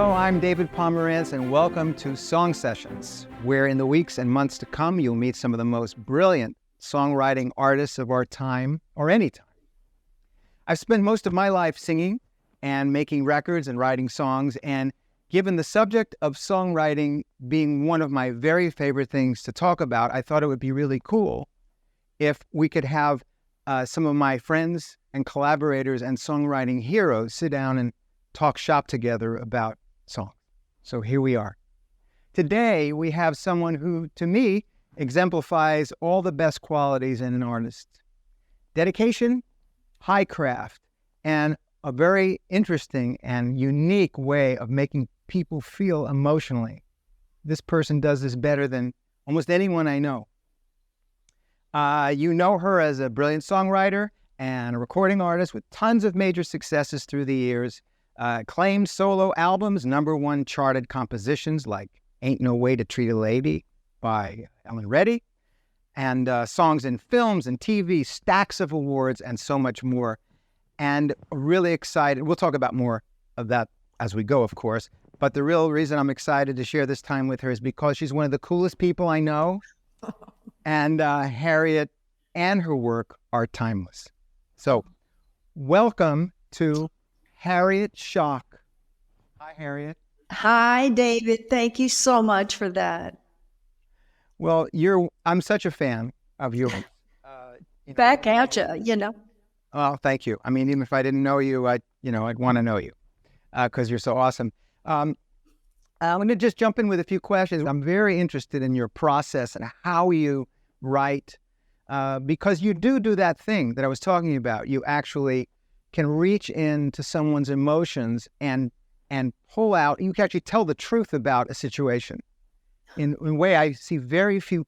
Hello, I'm David Pomeranz, and welcome to Song Sessions, where in the weeks and months to come, you'll meet some of the most brilliant songwriting artists of our time, or any time. I've spent most of my life singing and making records and writing songs, and given the subject of songwriting being one of my very favorite things to talk about, I thought it would be really cool if we could have some of my friends and collaborators and songwriting heroes sit down and talk shop together about songs. So here we are. Today, we have someone who, to me, exemplifies all the best qualities in an artist. Dedication, high craft, and a very interesting and unique way of making people feel emotionally. This person does this better than almost anyone I know. You know her as a brilliant songwriter and a recording artist with tons of major successes through the years. Acclaimed solo albums, #1 charted compositions like Ain't No Way to Treat a Lady by Helen Reddy, and songs in films and TV, stacks of awards, and so much more. And really excited, we'll talk about more of that as we go, of course, but the real reason I'm excited to share this time with her is because she's one of the coolest people I know, and Harriet and her work are timeless. So, welcome to Harriet SCHOCK. Hi, Harriet. Hi, David. Thank you so much for that. Well, I'm such a fan of yours. Back at you. Oh, thank you. I mean, even if I didn't know you, I'd want to know you because you're so awesome. I'm going to just jump in with a few questions. I'm very interested in your process and how you write because you do that thing that I was talking about. You actually can reach into someone's emotions and pull out, you can actually tell the truth about a situation in a way I see very few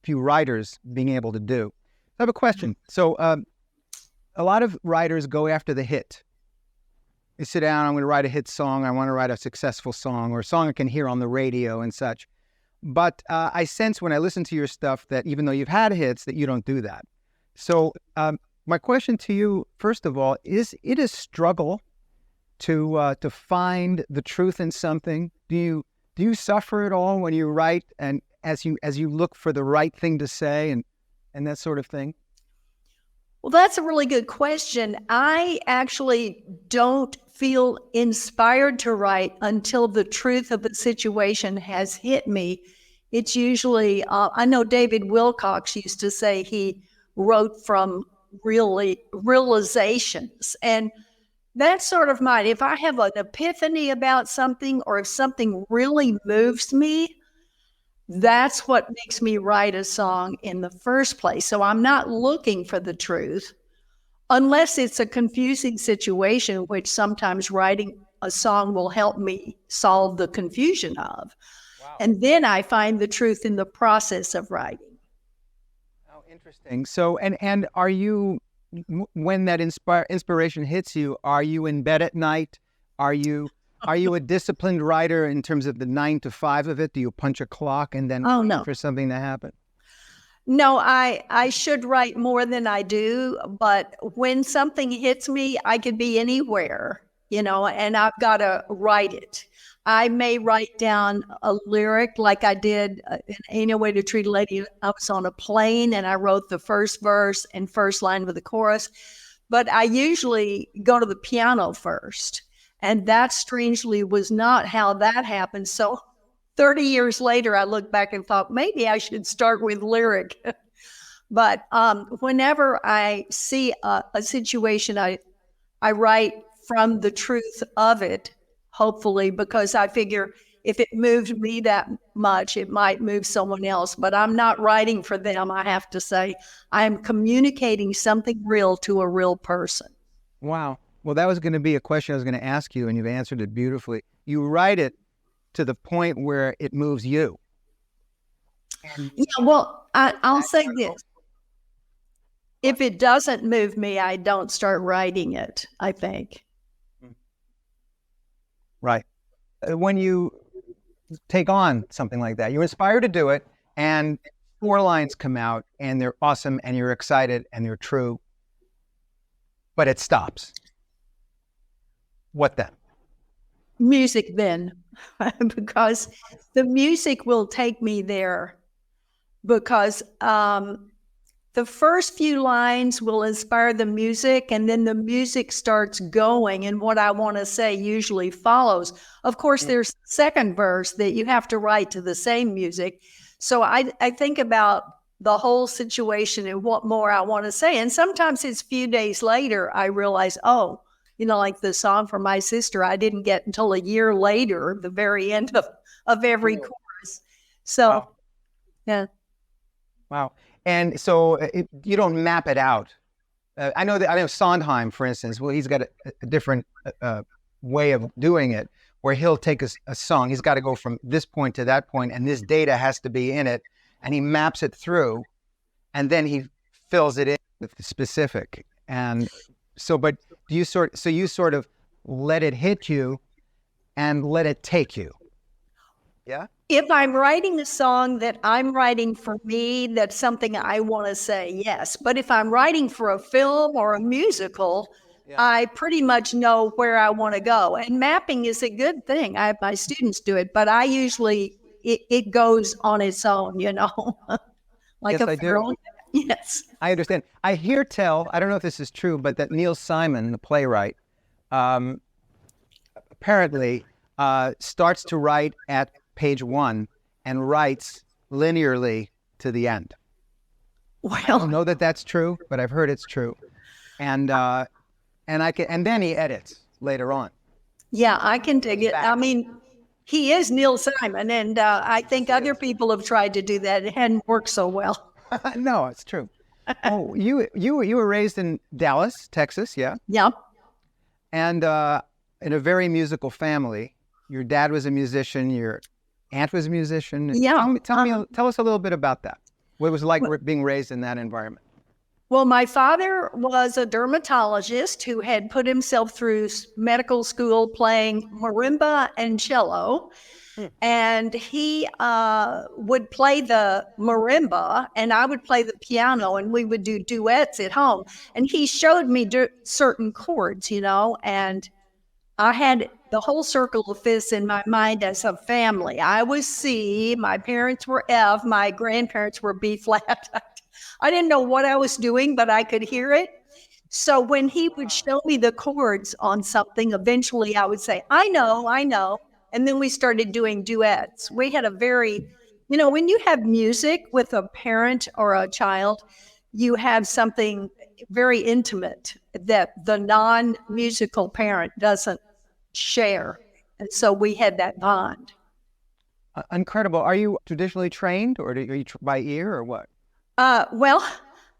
writers being able to do. I have a question. So a lot of writers go after the hit. They sit down, I'm going to write a hit song, I want to write a successful song, or a song I can hear on the radio and such. But I sense when I listen to your stuff that even though you've had hits, that you don't do that. So my question to you, first of all, is it a struggle to find the truth in something? Do you suffer at all when you write and as you look for the right thing to say and that sort of thing? Well, that's a really good question. I actually don't feel inspired to write until the truth of the situation has hit me. It's usually, I know David Wilcox used to say he wrote from realizations, and that's sort of mine. If I have an epiphany about something, or if something really moves me, that's what makes me write a song in the first place. So I'm not looking for the truth unless it's a confusing situation, which sometimes writing a song will help me solve the confusion of. Wow. And then I find the truth in the process of writing. Interesting. So, and are you, when that inspiration hits you, are you in bed at night? Are you a disciplined writer in terms of the 9 to 5 of it? Do you punch a clock and then wait for something to happen? No, I should write more than I do, but when something hits me, I could be anywhere, and I've got to write it. I may write down a lyric like I did in Ain't No Way to Treat a Lady. I was on a plane and I wrote the first verse and first line of the chorus, but I usually go to the piano first. And that strangely was not how that happened. So 30 years later, I look back and thought, maybe I should start with lyric. But whenever I see a situation, I write from the truth of it, hopefully, because I figure if it moved me that much, it might move someone else. But I'm not writing for them, I have to say. I am communicating something real to a real person. Wow. Well, that was going to be a question I was going to ask you, and you've answered it beautifully. You write it to the point where it moves you. Yeah, well, I'll say this. If it doesn't move me, I don't start writing it, I think. Right. When you take on something like that, you're inspired to do it, and 4 lines come out, and they're awesome, and you're excited, and they're true, but it stops. What then? music then, because the music will take me there, because the first few lines will inspire the music, and then the music starts going, and what I want to say usually follows. Of course, there's the second verse that you have to write to the same music. So I think about the whole situation and what more I want to say. And sometimes it's a few days later, I realize, oh, like the song for my sister, I didn't get until a year later, the very end of every chorus. So, wow. Yeah. Wow. And so you don't map it out. I know Sondheim, for instance, well, he's got a different way of doing it, where he'll take a song. He's got to go from this point to that point, and this data has to be in it, and he maps it through, and then he fills it in with the specific. And so, but you sort of let it hit you and let it take you. Yeah. If I'm writing a song that I'm writing for me, that's something I want to say, yes. But if I'm writing for a film or a musical, I pretty much know where I want to go. And mapping is a good thing. I have my students do it, but I usually, it goes on its own, like yes, I do. Yes. I understand. I hear tell, I don't know if this is true, but that Neil Simon, the playwright, apparently starts to write at page 1 and writes linearly to the end. Well, I don't know that that's true, but I've heard it's true. And then he edits later on. Yeah, I can dig it. I mean, he is Neil Simon, and I think other people have tried to do that. It hadn't worked so well. No, it's true. Oh, you were raised in Dallas, Texas, yeah? Yeah. And in a very musical family. Your dad was a musician. Your aunt was a musician. Yeah. Tell us a little bit about that. What it was like being raised in that environment. Well, my father was a dermatologist who had put himself through medical school playing marimba and cello. And he would play the marimba and I would play the piano, and we would do duets at home. And he showed me certain chords, and I had the whole circle of fifths in my mind as a family. I was C, my parents were F, my grandparents were B flat. I didn't know what I was doing, but I could hear it. So when he would show me the chords on something, eventually I would say, I know. And then we started doing duets. We had a very, when you have music with a parent or a child, you have something very intimate that the non-musical parent doesn't share. And so we had that bond. Incredible. Are you traditionally trained, or are you by ear, or what? Well,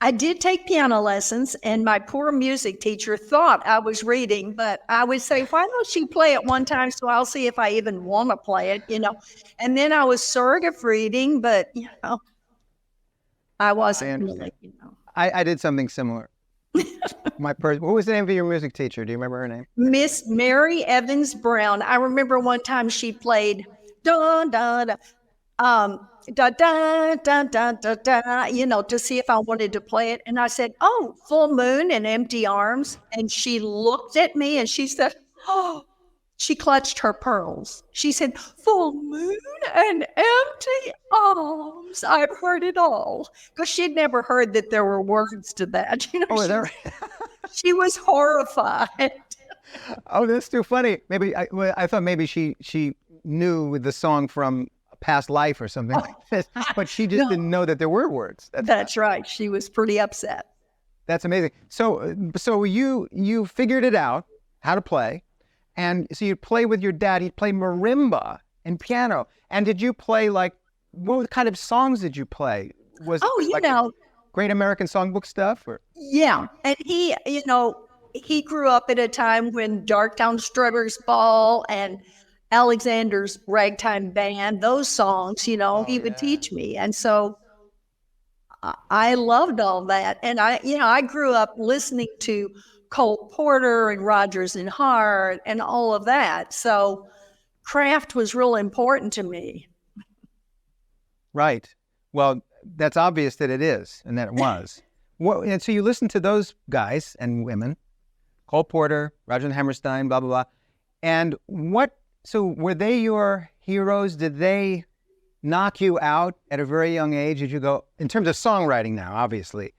I did take piano lessons, and my poor music teacher thought I was reading, but I would say, why don't you play it one time so I'll see if I even want to play it, And then I was sort of reading, but, I wasn't really, I did something similar. What was the name of your music teacher? Do you remember her name? Miss Mary Evans Brown. I remember one time she played da da da da da da da da da, to see if I wanted to play it. And I said, oh, full moon and empty arms. And she looked at me and she said, oh, she clutched her pearls. She said, full moon and empty arms. I've heard it all. Because she'd never heard that there were words to that. She was horrified. Oh, that's too funny. Maybe I thought maybe she knew the song from a past life or something like this, but she just didn't know that there were words. That's right. She was pretty upset. That's amazing. So you figured it out how to play, and so you'd play with your dad. He'd play marimba and piano. And did you play what kind of songs did you play? Was Great American Songbook stuff, or? Yeah, and he grew up at a time when Darktown Strutters Ball and Alexander's Ragtime Band, those songs, he would teach me. And so I loved all that. And I grew up listening to Cole Porter and Rodgers and Hart and all of that. So craft was real important to me. Right. Well, that's obvious that it is, and that it was. And so you listen to those guys and women, Cole Porter, Roger and Hammerstein, blah, blah, blah. And what So were they your heroes? Did they knock you out at a very young age? Did you go, in terms of songwriting now, obviously?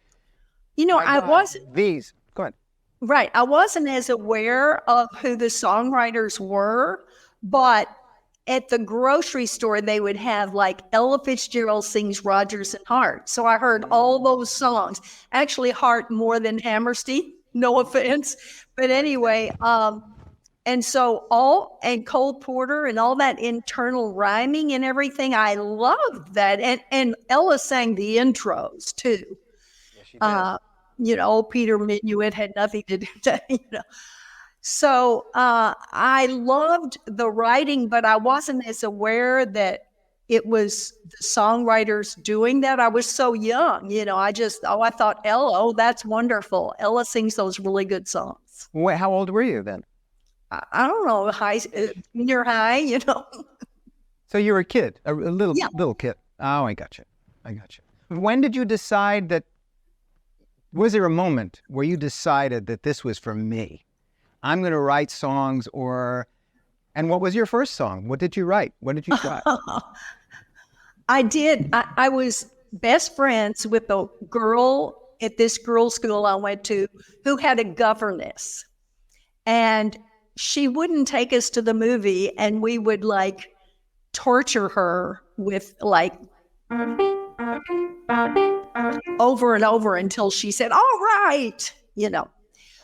You know, My I God, wasn't, these. Go ahead. right, I wasn't as aware of who the songwriters were, but at the grocery store, they would have like Ella Fitzgerald sings Rodgers and Hart. So I heard all those songs. Actually, Hart more than Hammerstein, no offense. But anyway, and so and Cole Porter and all that internal rhyming and everything, I loved that. And Ella sang the intros too. Yes, she did. You know, Peter Minuit had nothing to do with that, you know. So I loved the writing, but I wasn't as aware that it was the songwriters doing that. I was so young, you know. I thought Ella, oh, that's wonderful. Ella sings those really good songs. Wait, how old were you then? I don't know, junior high, you know. So you were a kid, a little Yeah. little kid. Oh, I got you. I got you. When did you decide that? Was there a moment where you decided that this was for me? I'm going to write songs, and what was your first song? What did you write? What did you try? I did. I was best friends with a girl at this girls' school I went to who had a governess. And she wouldn't take us to the movie, and we would like torture her with like over and over until she said, all right, you know.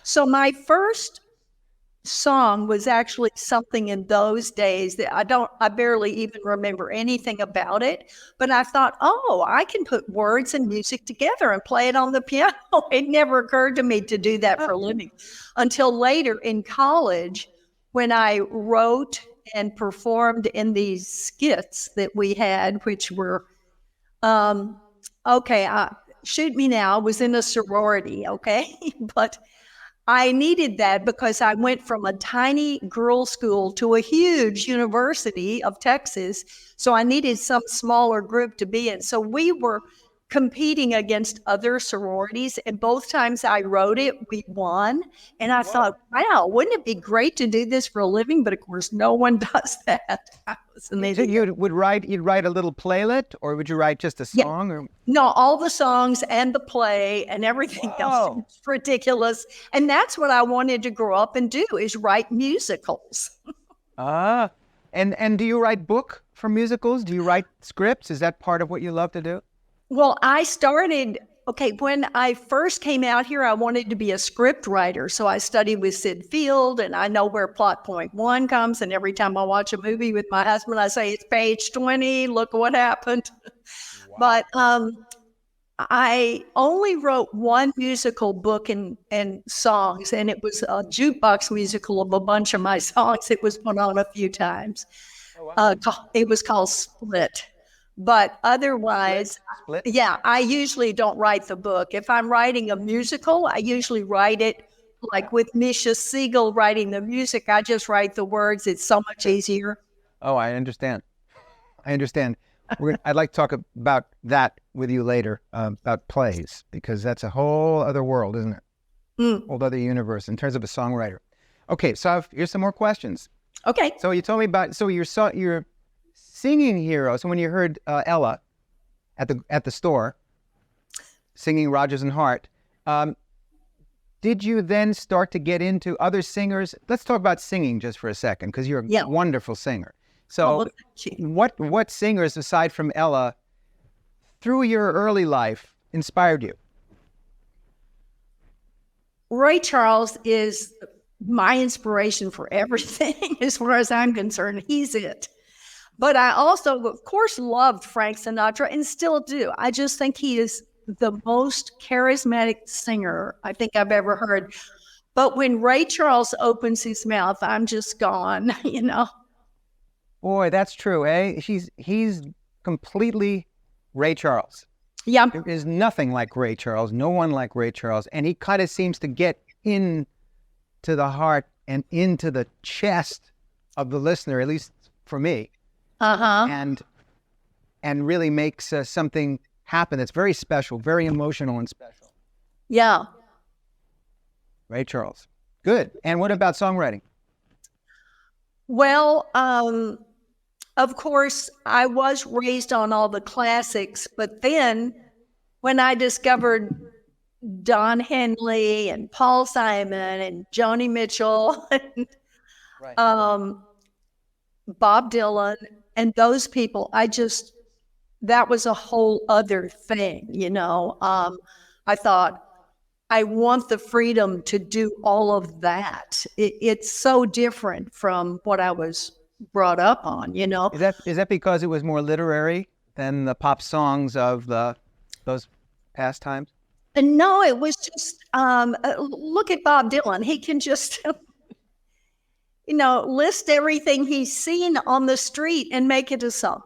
So my first song was actually something in those days that I barely even remember anything about it, but I thought, oh, I can put words and music together and play it on the piano. It never occurred to me to do that for a living until later in college when I wrote and performed in these skits that we had, which were, shoot me now, I was in a sorority, okay? But I needed that because I went from a tiny girls' school to a huge university of Texas. So I needed some smaller group to be in. So we were competing against other sororities. And both times I wrote it, we won. And I thought, wow, wouldn't it be great to do this for a living? But of course, no one does that. So you'd write a little playlet, or would you write just a song? Or? No, all the songs and the play and everything else. It's ridiculous. And that's what I wanted to grow up and do, is write musicals. And do you write book for musicals? Do you write scripts? Is that part of what you love to do? Well, I started, when I first came out here, I wanted to be a script writer. So I studied with Sid Field, and I know where plot point 1 comes. And every time I watch a movie with my husband, I say, it's page 20, look what happened. Wow. But I only wrote one musical book and songs, and it was a jukebox musical of a bunch of my songs. It was put on a few times. Oh, wow. It was called Split. But otherwise, Split? Yeah, I usually don't write the book. If I'm writing a musical, I usually write it like with Misha Segal writing the music. I just write the words. It's so much easier. Oh, I understand. I'd like to talk about that with you later, about plays, because that's a whole other world, isn't it? Whole other universe in terms of a songwriter. Okay, so here's some more questions. Okay. So you told me about, your singing hero. So when you heard Ella at the store singing Rodgers and Hart, did you then start to get into other singers? Let's talk about singing just for a second, because you're a wonderful singer. So what singers, aside from Ella, through your early life, inspired you? Ray Charles is my inspiration for everything, as far as I'm concerned. He's it. But I also, of course, loved Frank Sinatra and still do. I just think he is the most charismatic singer I think I've ever heard. But when Ray Charles opens his mouth, I'm just gone, you know. Boy, that's true, eh? He's completely Ray Charles. Yeah. There is nothing like Ray Charles, no one like Ray Charles. And he kind of seems to get into the heart and into the chest of the listener, at least for me. And really makes something happen that's very special, very emotional and special. Yeah. Ray Charles. Good. And what about songwriting? Well, of course, I was raised on all the classics, but then when I discovered Don Henley and Paul Simon and Joni Mitchell and Right. Bob Dylan and those people, that was a whole other thing, you know. I thought, I want the freedom to do all of that. It's so different from what I was brought up on, you know. Is that because it was more literary than the pop songs of those past times? And no, it was just look at Bob Dylan. He can just, list everything he's seen on the street and make it a song.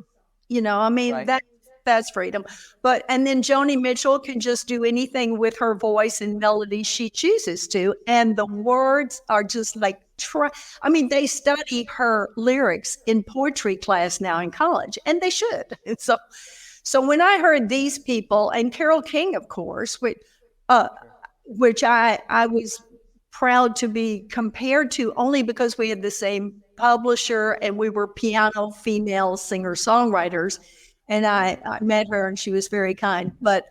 I mean, Right. that's freedom. And then Joni Mitchell can just do anything with her voice and melody she chooses to. And the words are just like, they study her lyrics in poetry class now in college, and they should. And so when I heard these people, and Carole King, of course, which I was proud to be compared to only because we had the same publisher and we were piano female singer-songwriters. And I met her and she was very kind. But,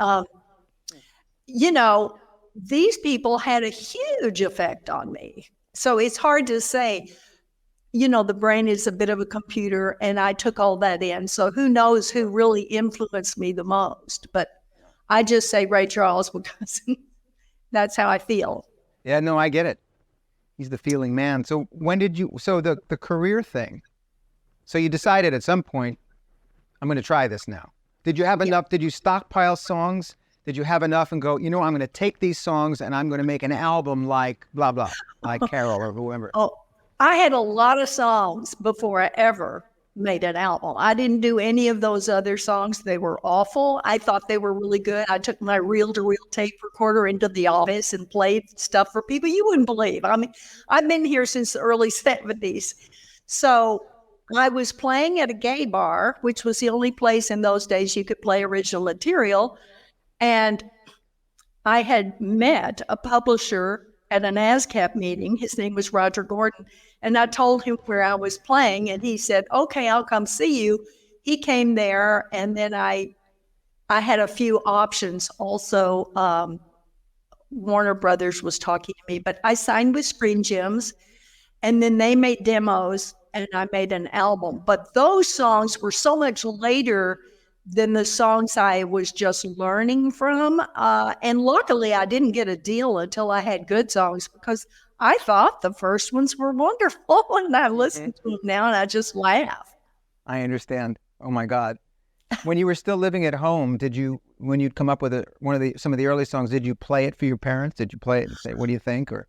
these people had a huge effect on me. So it's hard to say, the brain is a bit of a computer and I took all that in. So who knows who really influenced me the most. But I just say Ray Charles because that's how I feel. Yeah, no, I get it. He's the feeling man. So the career thing, so you decided at some point, I'm going to try this now. Did you have enough? Did you stockpile songs? Did you have enough and go, I'm going to take these songs and I'm going to make an album like blah, blah, like Carol or whoever? Oh, I had a lot of songs before I ever made an album. I didn't do any of those other songs. They were awful. I thought they were really good. I took my reel-to-reel tape recorder into the office and played stuff for people you wouldn't believe. I mean, I've been here since the early 70s. So I was playing at a gay bar, which was the only place in those days you could play original material. And I had met a publisher at an ASCAP meeting. His name was Roger Gordon. And I told him where I was playing, and he said, okay, I'll come see you. He came there, and then I had a few options. Also, Warner Brothers was talking to me, but I signed with Screen Gems, and then they made demos, and I made an album. But those songs were so much later than the songs I was just learning from. And luckily, I didn't get a deal until I had good songs because I thought the first ones were wonderful. And I listen to them now and I just laugh. I understand. Oh, my God. When you were still living at home, when you'd come up with some of the early songs, did you play it for your parents? Did you play it and say, what do you think? Or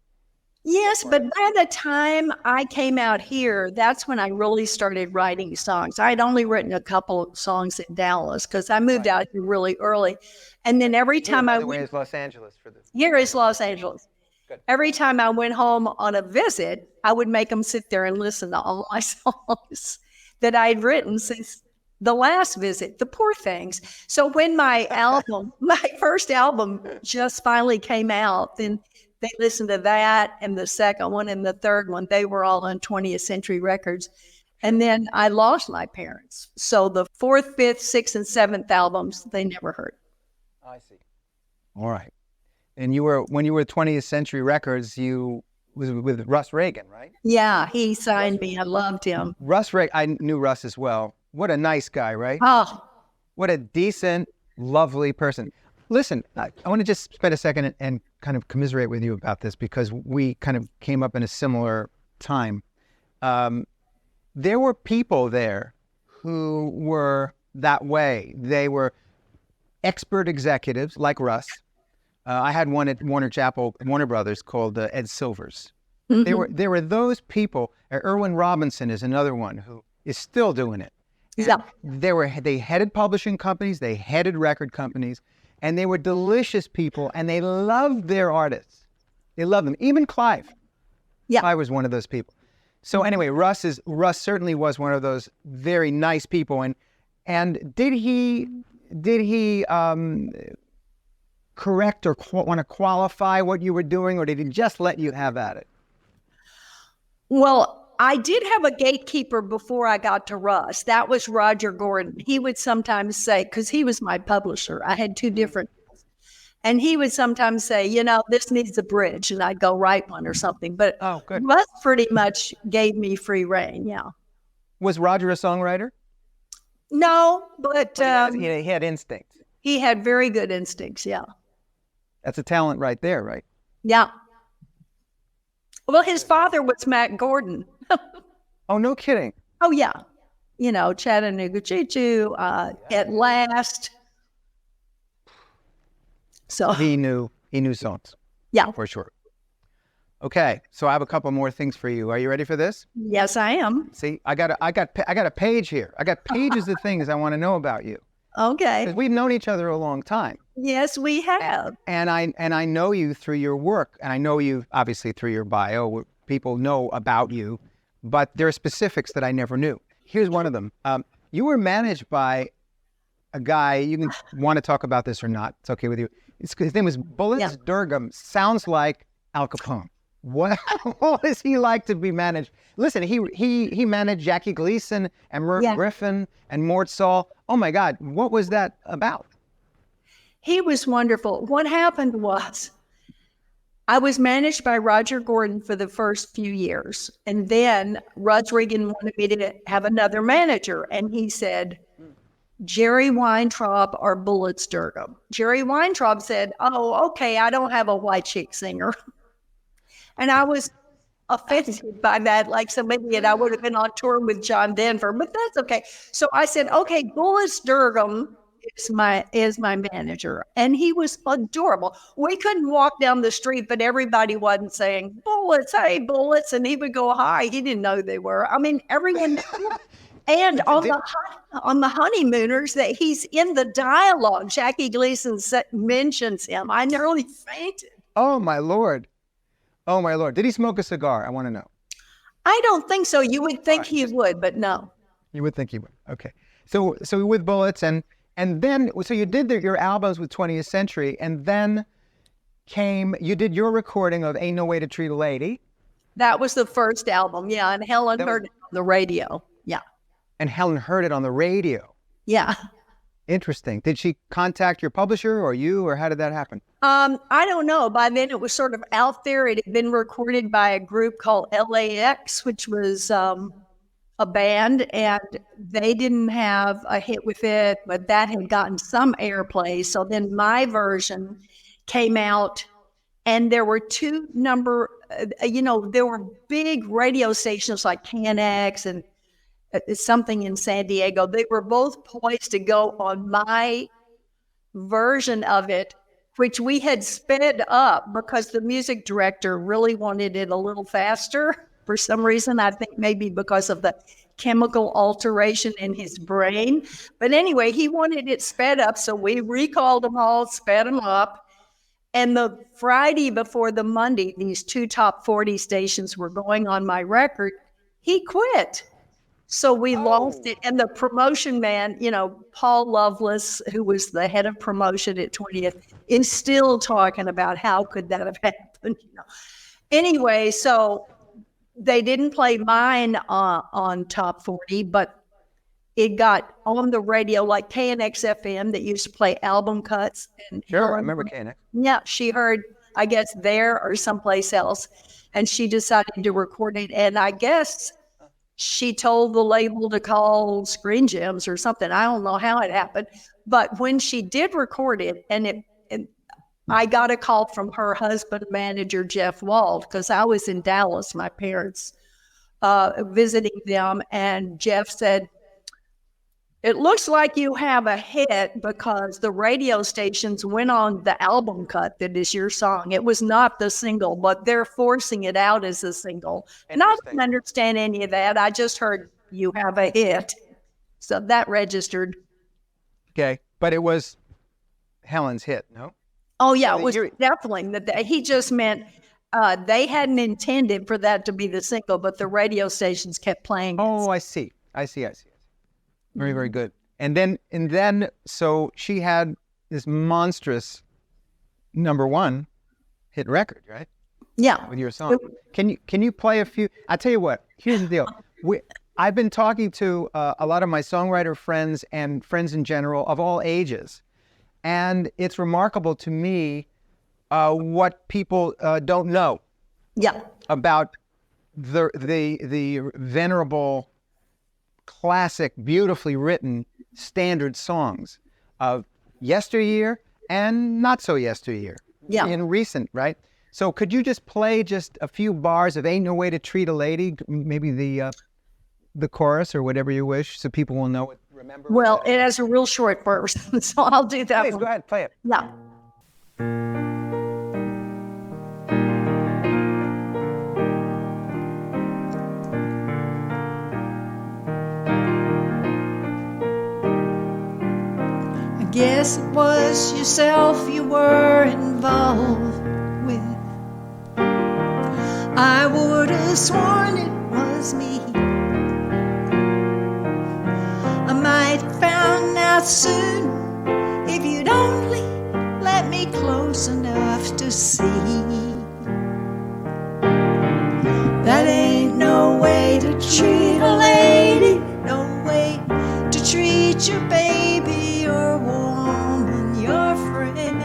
yes, but by the time I came out here, that's when I really started writing songs. I had only written a couple of songs in Dallas because I moved out here really early. And then every time by the way, is Los Angeles for this. Here is Los Angeles. Good. Every time I went home on a visit, I would make them sit there and listen to all my songs that I'd written since the last visit, the poor things. So when my first album just finally came out, then they listened to that and the second one and the third one. They were all on 20th Century Records. And then I lost my parents. So the fourth, fifth, sixth, and seventh albums, they never heard. I see. All right. And when you were 20th Century Records, you was with Russ Reagan, right? Yeah, he signed me. I loved him. Russ Reagan, I knew Russ as well. What a nice guy, right? Oh. What a decent, lovely person. Listen, I want to just spend a second and kind of commiserate with you about this because we kind of came up in a similar time. There were people there who were that way. They were expert executives like Russ. I had one at Warner Brothers called Ed Silvers. Mm-hmm. There were those people. Irwin Robinson is another one who is still doing it. Yeah. They headed publishing companies, they headed record companies, and they were delicious people, and they loved their artists. They loved them. Even Clive. Yeah. Clive was one of those people. So anyway, Russ certainly was one of those very nice people. And did he correct or want to qualify what you were doing, or did he just let you have at it? Well, I did have a gatekeeper before I got to Russ. That was Roger Gordon. He would sometimes say, because he was my publisher, I had two different, and he would sometimes say, this needs a bridge, and I'd go write one or something. But Oh, good. Russ pretty much gave me free reign, yeah. Was Roger a songwriter? No, but He had instinct. he had very good instincts, yeah. That's a talent right there, right? Yeah. Well, his father was Matt Gordon. Oh, no kidding. Oh, yeah. Chattanooga Choo-Choo, At Last. So He knew songs. Yeah. For sure. Okay, so I have a couple more things for you. Are you ready for this? Yes, I am. See, I got a page here. I got pages of things I want to know about you. Okay. 'Cause we've known each other a long time. Yes, we have. And I know you through your work, and I know you obviously through your bio, where people know about you, but there are specifics that I never knew. Here's one of them. You were managed by a guy, you can want to talk about this or not, it's okay with you. His name was Bullets Durgam. Sounds like Al Capone. What was he like to be managed? Listen, he managed Jackie Gleason and Merv Griffin and Mort Saul. Oh my God, what was that about? He was wonderful. What happened was I was managed by Roger Gordon for the first few years. And then Russ Regan wanted me to have another manager. And he said, Jerry Weintraub or Bullets Durgam. Jerry Weintraub said, oh, okay, I don't have a white chick singer. And I was offended by that, like some idiot. I would have been on tour with John Denver, but that's okay. So I said, okay, Bullets Durgam is my manager. And he was adorable. We couldn't walk down the street, but everybody wasn't saying, Bullets, hey, Bullets. And he would go, hi. He didn't know they were. I mean, everyone knew. And on the Honeymooners, that he's in the dialogue. Jackie Gleason mentions him. I nearly fainted. Oh, my Lord. Oh, my Lord. Did he smoke a cigar? I want to know. I don't think so. You would think he would, but no. You would think he would. Okay. So with Bullets, and then, so you did your albums with 20th Century, and then you did your recording of Ain't No Way to Treat a Lady. That was the first album, yeah. And Helen heard it on the radio, yeah. And Helen heard it on the radio. Yeah. Interesting. Did she contact your publisher or you, or how did that happen? I don't know. By then it was sort of out there. It had been recorded by a group called LAX, which was a band, and they didn't have a hit with it, but that had gotten some airplay. So then my version came out, and there were there were big radio stations like KNX and something in San Diego. They were both poised to go on my version of it, which we had sped up because the music director really wanted it a little faster for some reason. I think maybe because of the chemical alteration in his brain. But anyway, he wanted it sped up, so we recalled them all, sped them up. And the Friday before the Monday, these two top 40 stations were going on my record. He quit. So we lost it. And the promotion man, Paul Lovelace, who was the head of promotion at 20th, is still talking about how could that have happened. Anyway, so they didn't play mine on top 40, but it got on the radio, like KNX FM that used to play album cuts. And sure, I remember KNX. Yeah, she heard, I guess, there or someplace else, and she decided to record it. And I guess she told the label to call Screen Gems or something. I don't know how it happened. But when she did record it, and I got a call from her husband, manager, Jeff Wald, because I was in Dallas, my parents, visiting them. And Jeff said, it looks like you have a hit because the radio stations went on the album cut that is your song. It was not the single, but they're forcing it out as a single. And I didn't understand any of that. I just heard you have a hit. So that registered. Okay. But it was Helen's hit, no? Oh, yeah. It was definitely. He just meant they hadn't intended for that to be the single, but the radio stations kept playing it. Oh, I see. Very, very good. And then, so she had this monstrous #1 hit record, right? Yeah. with your song. Can you play a few? I tell you what. Here's the deal. I've been talking to a lot of my songwriter friends and friends in general of all ages, and it's remarkable to me what people don't know. Yeah. About the venerable, classic, beautifully written standard songs of yesteryear and not so yesteryear. Yeah. In recent, right? So could you just play just a few bars of "Ain't No Way to Treat a Lady," maybe the chorus or whatever you wish, so people will know it, remember? Well, it has a real short verse, so I'll do that. Please, one. go ahead, play it. Yeah. I guess it was yourself you were involved with. I would have sworn it was me. I might have found out soon if you'd only let me close enough to see. That ain't no way to treat a lady, no way to treat your baby, your woman, your friend.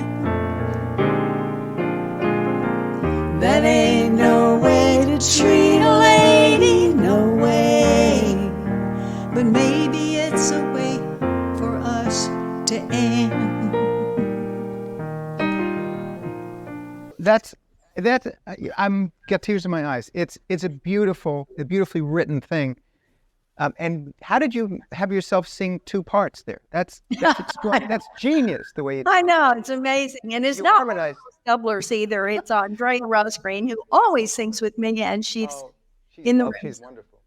That ain't no way to treat a lady, no way. But maybe it's a way for us to end. I'm got tears in my eyes. It's a beautifully written thing. And how did you have yourself sing two parts there? That's genius the way I know, it's amazing. And it's you not harmonize. doublers either. It's Andrea Rosgreen, who always sings with me, and she's in the room. She's wonderful.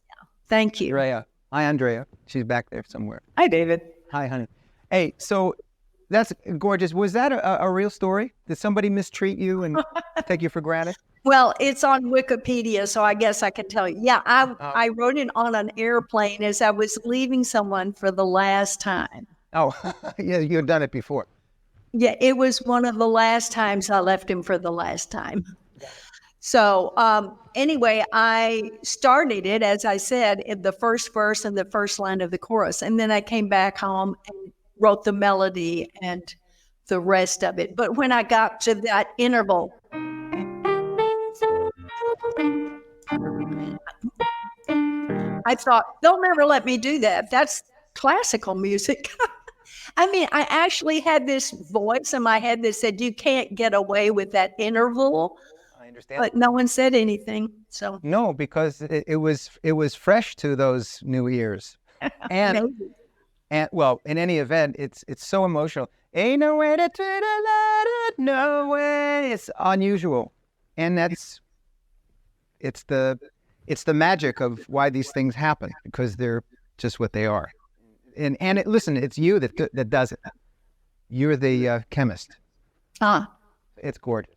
Thank you. Andrea. Hi, Andrea. She's back there somewhere. Hi, David. Hi, honey. Hey, so that's gorgeous. Was that a real story? Did somebody mistreat you and take you for granted? Well, it's on Wikipedia, so I guess I can tell you. Yeah, I wrote it on an airplane as I was leaving someone for the last time. Oh, yeah, you had done it before. Yeah, it was one of the last times I left him for the last time. So anyway, I started it, as I said, in the first verse and the first line of the chorus. And then I came back home and wrote the melody and the rest of it. But when I got to that interval, I thought, they'll never let me do that. That's classical music. I mean, I actually had this voice in my head that said, you can't get away with that interval. I understand. But no one said anything. So No, because it was fresh to those new ears. And well, in any event, it's so emotional. Ain't no way to treat a lady, no way. It's unusual. And it's the magic of why these things happen, because they're just what they are. And listen, it's you that does it. You're the chemist. It's gorgeous.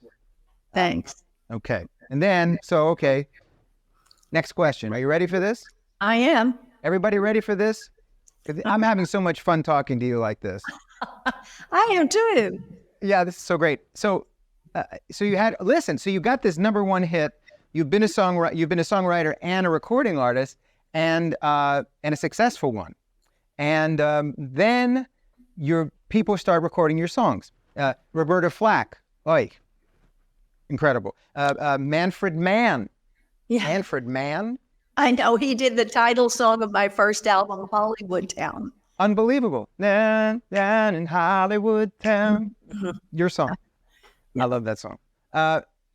Thanks. Okay. And then, okay. Next question. Are you ready for this? I am. Everybody ready for this? I'm having so much fun talking to you like this. I am too. Yeah, this is so great. So you got this #1 hit. You've been a songwriter and a recording artist, and a successful one. And then your people start recording your songs. Roberta Flack, oi, incredible. Manfred Mann. Yeah. Manfred Mann. I know, he did the title song of my first album, Hollywood Town. Unbelievable. Down in Hollywood Town. Your song. I love that song.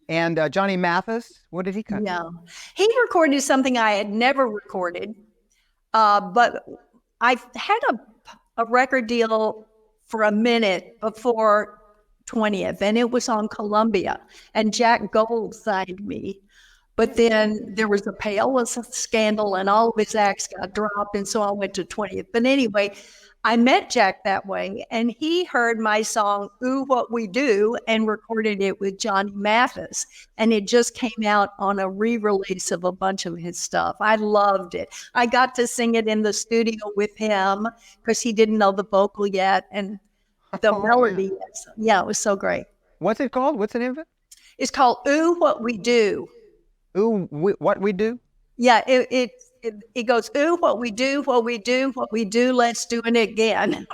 And Johnny Mathis, what did he cut? Yeah. He recorded something I had never recorded, but I had a record deal for a minute before 20th, and it was on Columbia, and Jack Gold signed me. But then there was a Paola scandal, and all of his acts got dropped, and so I went to 20th. But anyway, I met Jack that way, and he heard my song, Ooh, What We Do, and recorded it with Johnny Mathis. And it just came out on a re-release of a bunch of his stuff. I loved it. I got to sing it in the studio with him because he didn't know the vocal yet, and the melody. Yeah, it was so great. What's it called? What's the name of it? It's called Ooh, What We Do. Ooh, what we do? Yeah, it goes, ooh, what we do, what we do, what we do, let's do it again.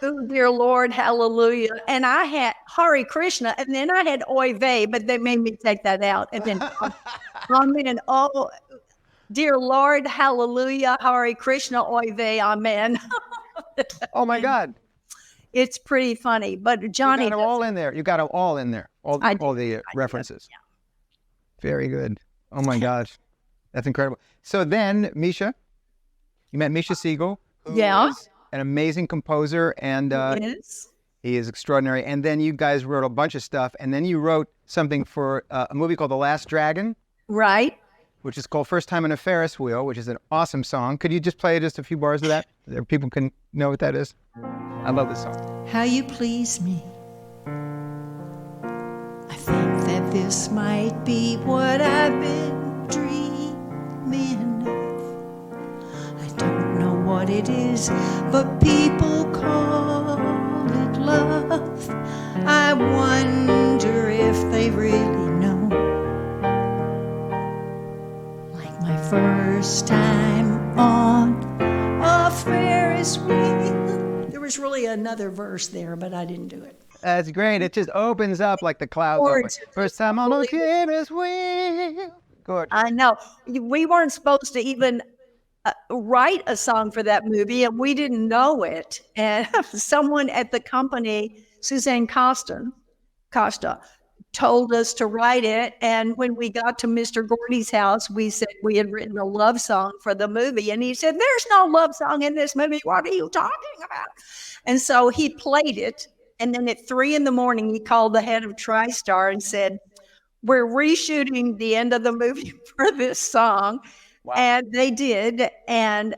Ooh, dear Lord, hallelujah. And I had Hare Krishna, and then I had Oy Vey, but they made me take that out. And then Amen. Oh, dear Lord, hallelujah, Hare Krishna, Oy Vey, amen. Oh my God. It's pretty funny, but You Johnny got them all in there. You got them all in there. All the references. Yeah. Very good. Oh my gosh. That's incredible. So then, Misha, you met Misha Segal, who is an amazing composer, and he is extraordinary. And then you guys wrote a bunch of stuff, and then you wrote something for a movie called The Last Dragon. Right. Which is called First Time on a Ferris Wheel, which is an awesome song. Could you just play just a few bars of that? There, people can know what that is. I love this song. How you please me. I think that this might be what I've been dreaming of. I don't know what it is, but people call it love. I wonder if they really know. Like my first time on a Ferris wheel. There was really another verse there, but I didn't do it. That's great. It just opens up like the clouds open. First time on a Ferris wheel. Gorgeous. I know. We weren't supposed to even write a song for that movie, and we didn't know it. And someone at the company, Suzanne Costa, told us to write it. And when we got to Mr. Gordy's house, we said we had written a love song for the movie. And he said, there's no love song in this movie. What are you talking about? And so he played it. And then at 3 a.m, he called the head of TriStar and said, we're reshooting the end of the movie for this song. Wow. And they did. And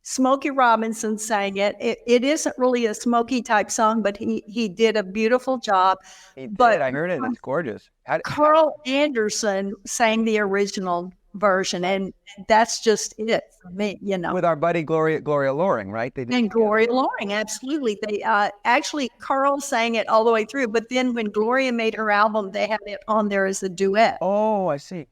Smokey Robinson sang it. It isn't really a Smokey type song, but he did a beautiful job. He did. I heard it. It's gorgeous. Carl Anderson sang the original version, and that's just it for me, you know. With our buddy Gloria Loring, right? They did. And Gloria Loring, absolutely. They actually, Carl sang it all the way through, but then when Gloria made her album, they had it on there as a duet. Oh, I see.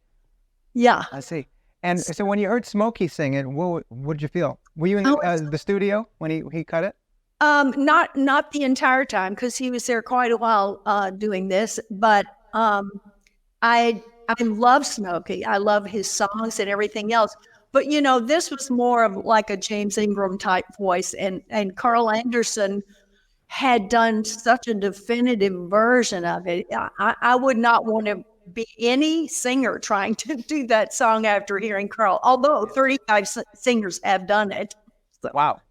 Yeah. I see. And so when you heard Smokey sing it, what did you feel? Were you in the studio when he cut it? Not the entire time, because he was there quite a while doing this, but I love Smokey. I love his songs and everything else. But, you know, this was more of like a James Ingram type voice. And Carl Anderson had done such a definitive version of it. I would not want to be any singer trying to do that song after hearing Carl, although 35 singers have done it. So, wow.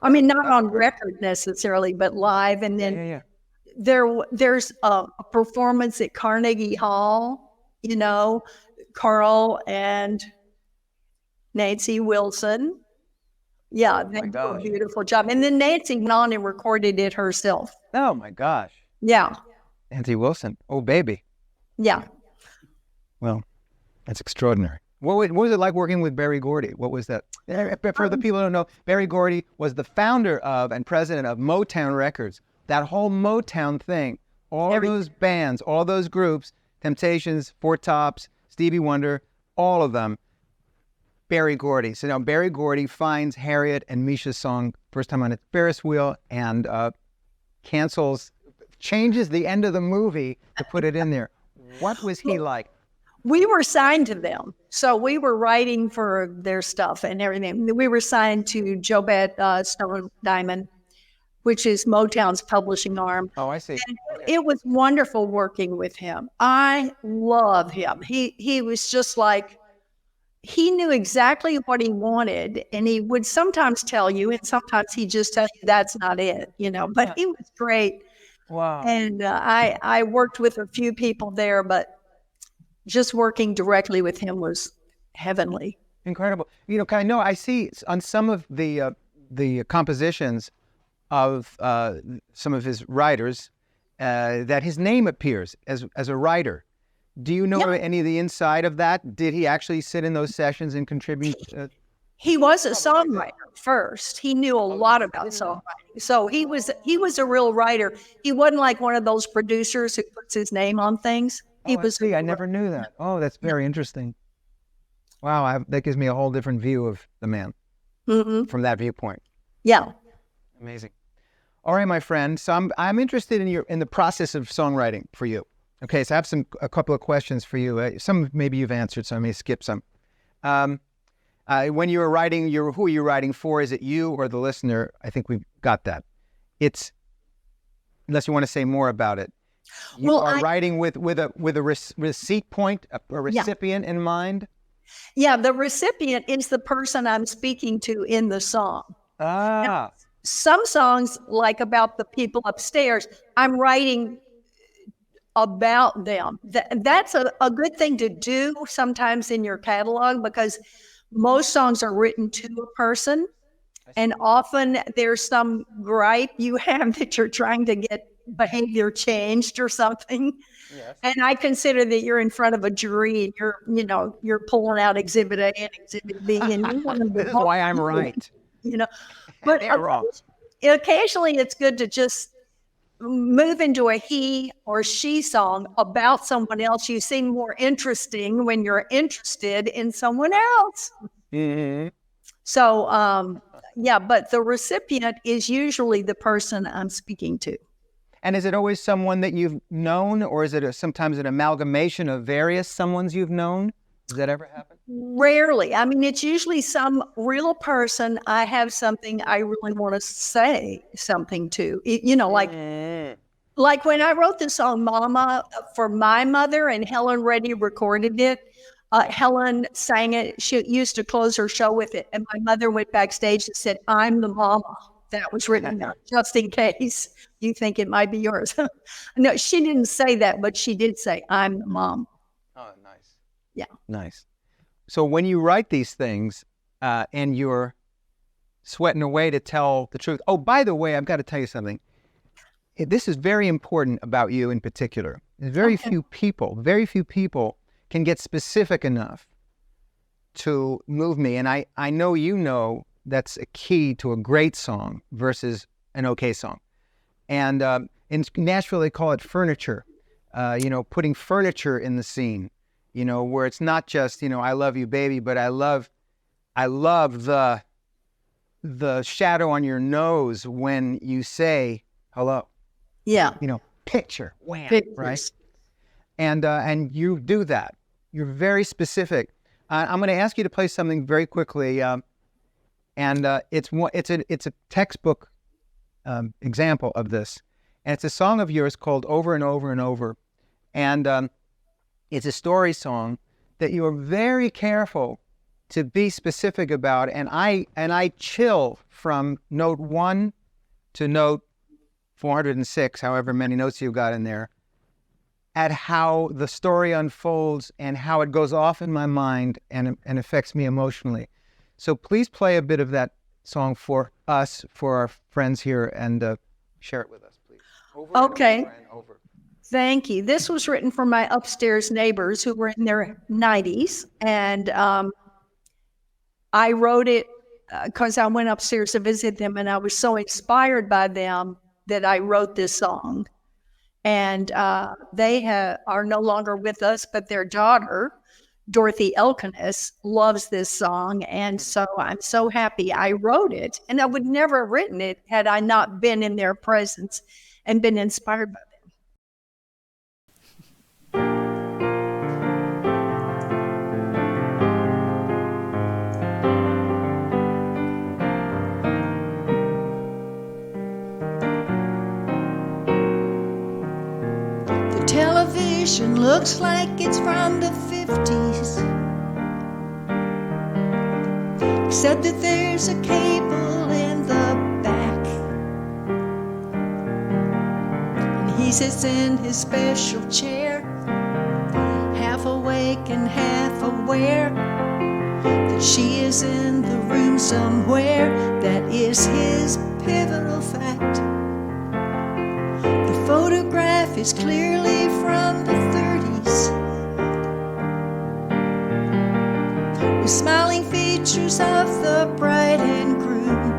I mean, not on record necessarily, but live. And then there's a performance at Carnegie Hall, you know, Carl and Nancy Wilson. Yeah, they did a beautiful job. And then Nancy went on and recorded it herself. Oh, my gosh. Yeah. Nancy Wilson. Oh, baby. Yeah. Well, that's extraordinary. What was it like working with Berry Gordy? What was that? For the people who don't know, Berry Gordy was the founder of and president of Motown Records. That whole Motown thing, all those bands, all those groups, Temptations, Four Tops, Stevie Wonder, all of them, Berry Gordy. So now Berry Gordy finds Harriet and Misha's song First Time on a Ferris Wheel and changes the end of the movie to put it in there. What was he like? We were signed to them. So we were writing for their stuff and everything. We were signed to Jobette Stone Diamond, which is Motown's publishing arm. Oh, I see. And it was wonderful working with him. I love him. He was just like, he knew exactly what he wanted, and he would sometimes tell you, and sometimes he'd just tell you that's not it, you know, but he was great. Wow. And I worked with a few people there, but just working directly with him was heavenly. Incredible. You know, I know I see on some of the compositions of some of his writers that his name appears as a writer. Do you know any of the inside of that? Did he actually sit in those sessions and contribute? He was a songwriter first. He knew a lot about songwriting. So he was a real writer. He wasn't like one of those producers who puts his name on things. He was. I never knew that. Oh, that's very interesting. Wow, that gives me a whole different view of the man from that viewpoint. Yeah. Amazing. All right, my friend. So I'm interested in the process of songwriting for you. Okay, so I have a couple of questions for you. Some maybe you've answered, so I may skip some. When you were writing, who are you writing for? Is it you or the listener? I think we've got that. It's, unless you want to say more about it. You are writing with a receipt point, a recipient in mind? Yeah, the recipient is the person I'm speaking to in the song. Now, some songs, like about the people upstairs, I'm writing about them. That's a good thing to do sometimes in your catalog, because most songs are written to a person, and often there's some gripe you have that you're trying to get behavior changed or something. Yes. And I consider that you're in front of a jury and you're pulling out Exhibit A and Exhibit B, and you want to this is why I'm right. But they're wrong. Occasionally it's good to just move into a he or she song about someone else. You seem more interesting when you're interested in someone else. Mm-hmm. So, but the recipient is usually the person I'm speaking to. And is it always someone that you've known, or is it sometimes an amalgamation of various someones you've known? Does that ever happen? Rarely. I mean, it's usually some real person I have something I really want to say something to. Like when I wrote the song Mama for my mother and Helen Reddy recorded it, Helen sang it. She used to close her show with it. And my mother went backstage and said, "I'm the mama." That was written down, just in case you think it might be yours. No, she didn't say that, but she did say, "I'm the mom." Oh, nice. Yeah. Nice. So when you write these things and you're sweating away to tell the truth. Oh, by the way, I've got to tell you something. This is very important about you in particular. Very few people can get specific enough to move me. And I know that's a key to a great song versus an okay song. And in Nashville, they call it furniture, putting furniture in the scene, where it's not just, I love you, baby, but I love the shadow on your nose when you say hello. Yeah. Picture, wham, pictures. Right? And you do that. You're very specific. I'm going to ask you to play something very quickly. And it's a textbook example of this, and it's a song of yours called "Over and Over and Over," and it's a story song that you are very careful to be specific about, and I chill from note 1 to note 406, however many notes you've got in there, at how the story unfolds and how it goes off in my mind and affects me emotionally. So please play a bit of that song for us, for our friends here, and share it with us, please. Okay. And over. Thank you. This was written for my upstairs neighbors who were in their 90s. And I wrote it because I went upstairs to visit them, and I was so inspired by them that I wrote this song. And they are no longer with us, but their daughter, Dorothy Elkinis, loves this song, and so I'm so happy I wrote it. And I would never have written it had I not been in their presence and been inspired by them. The television looks like it's from the 50s, except that there's a cable in the back, and he sits in his special chair, half awake and half aware that she is in the room somewhere. That is his pivotal fact. The photograph is clearly from the 30s, with smiling features adventures of the bride and groom.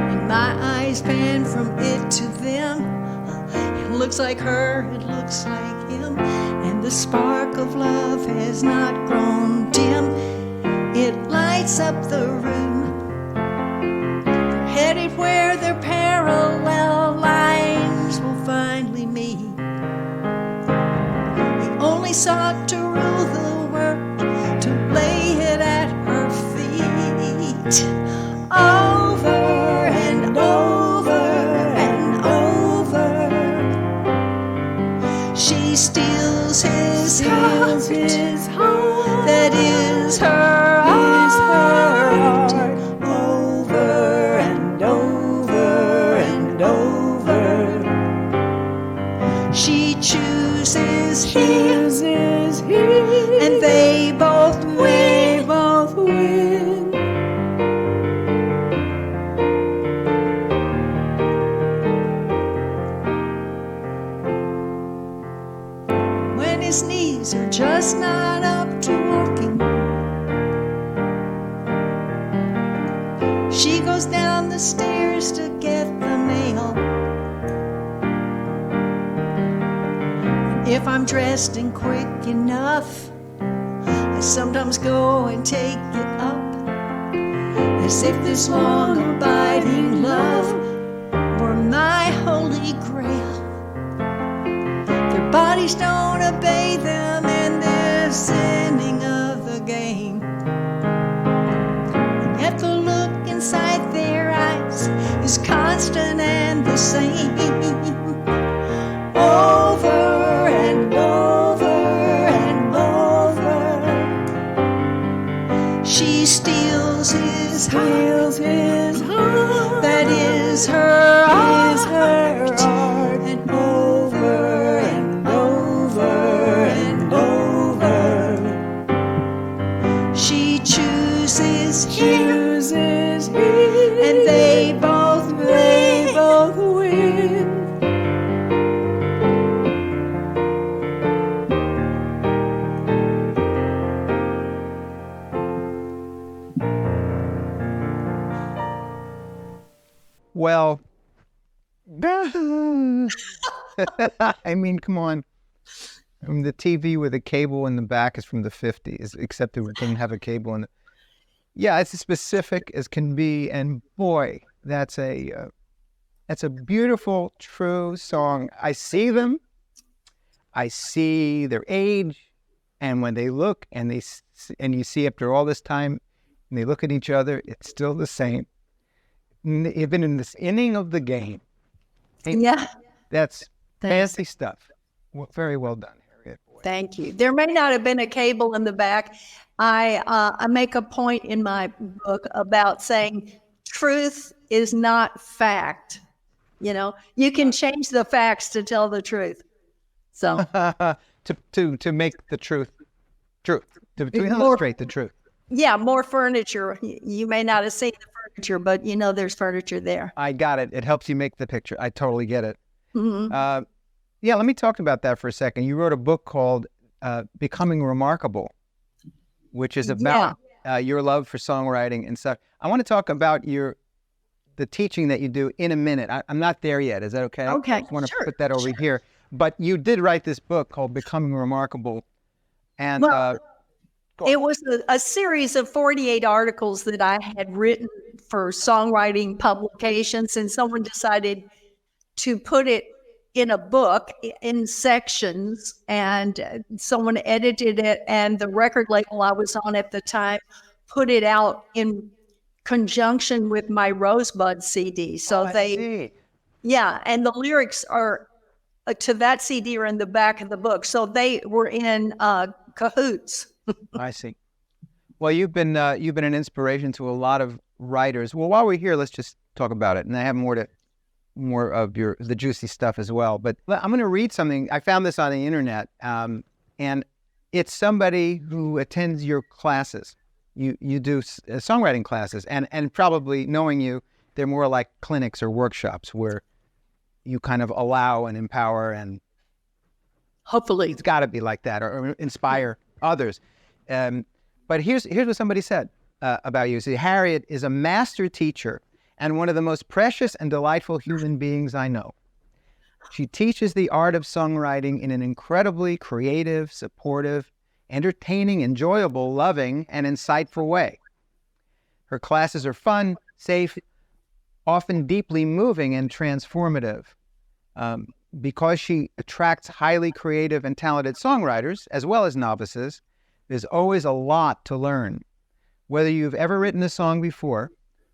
And my eyes pan from it to them. It looks like her, it looks like him, and the spark of love has not grown dim. It lights up the room. They're headed where their parallel lines will finally meet. He only sought to rule the world, to lay it at her feet. Over and over and over, she steals his heart. That is her heart. Over and over and over, she chooses him, and they both win. When his knees are just not up to walking, she goes down the stairs to get the mail. And if I'm dressed and quick enough, I sometimes go and take it up, as if this long abiding love were my holy grail. Their bodies don't obey them in this inning of the game, and yet the look inside their eyes is constant and the same. Over and over and over, she steals his heart. That is her heart. And over and over and over, she chooses him, and they both win. Well, I mean, come on. The TV with a cable in the back is from the 50s, except it didn't have a cable in it. Yeah, it's as specific as can be, and boy, that's a beautiful, true song. I see them, I see their age, and when they look and and you see after all this time, and they look at each other, it's still the same. Even in this inning of the game. Hey, Yeah. that's Thanks. fancy stuff. Well, very well done, Harriet. Boy. Thank you. There may not have been a cable in the back. I make a point in my book about saying truth is not fact. You know, you can change the facts to tell the truth. So to make the truth, to More- illustrate the truth. yeah, more furniture. You may not have seen the furniture, but you know there's furniture there. I got it. It helps you make the picture. I totally get it. Mhm. Yeah, let me talk about that for a second. You wrote a book called Becoming Remarkable, which is about your love for songwriting and stuff. I want to talk about the teaching that you do in a minute. I'm not there yet. Is that okay? Okay, I just want to sure, put that over here. But you did write this book called Becoming Remarkable. And Well, go on. it was a series of 48 articles that I had written for songwriting publications, and someone decided to put it in a book in sections, and someone edited it, and the record label I was on at the time put it out in conjunction with my Rosebud CD. So I they, see. yeah, and the lyrics are to that CD are in the back of the book. So they were in cahoots. I see. Well, you've been an inspiration to a lot of writers. Well, while we're here, let's just talk about it, and I have more of the juicy stuff as well. But I'm going to read something. I found this on the internet, and it's somebody who attends your classes. You do songwriting classes, and probably knowing you, they're more like clinics or workshops where you kind of allow and empower, and Hopefully. it's got to be like that, or inspire others. But here's what somebody said about you. See, Harriet is a master teacher and one of the most precious and delightful human beings I know. She teaches the art of songwriting in an incredibly creative, supportive, entertaining, enjoyable, loving, and insightful way. Her classes are fun, safe, often deeply moving and transformative. Because she attracts highly creative and talented songwriters, as well as novices, there's always a lot to learn. Whether you've ever written a song before,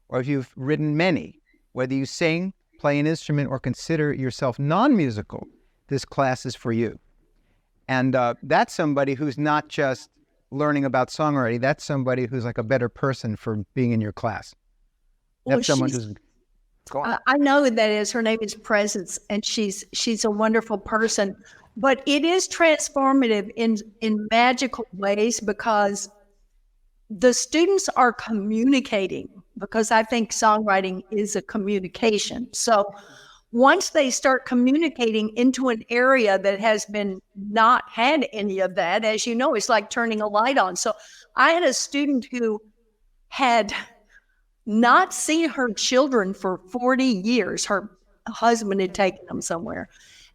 or if you've written many, whether you sing, play an instrument, or consider yourself non-musical, this class is for you. And that's somebody who's not just learning about songwriting, that's somebody who's like a better person for being in your class. That's Well, someone who's... Go on. I know who that is. Her name is Presence, and she's a wonderful person. But it is transformative in magical ways because the students are communicating, because I think songwriting is a communication. So once they start communicating into an area that has been not had any of that, as you know, it's like turning a light on. So I had a student who had not seen her children for 40 years. Her husband had taken them somewhere.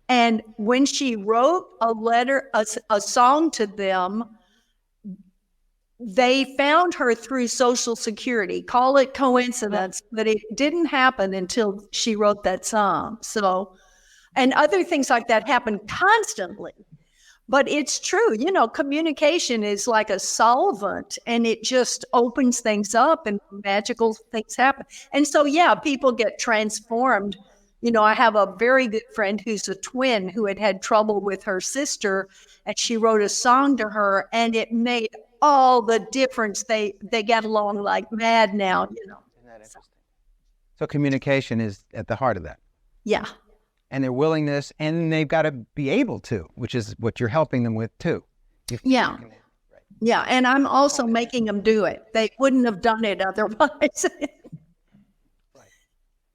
And when she wrote a letter, a song to them, they found her through Social Security. Call it coincidence, but it didn't happen until she wrote that song. So, and other things like that happen constantly. But it's true, you know, communication is like a solvent, and it just opens things up and magical things happen. And so, yeah, people get transformed. You know, I have a very good friend who's a twin who had trouble with her sister, and she wrote a song to her, and it made all the difference. They get along like mad now, you know. Isn't that interesting? So communication is at the heart of that. Yeah. And their willingness, and they've got to be able to, which is what you're helping them with too. Yeah. Yeah, and I'm also making them do it. They wouldn't have done it otherwise.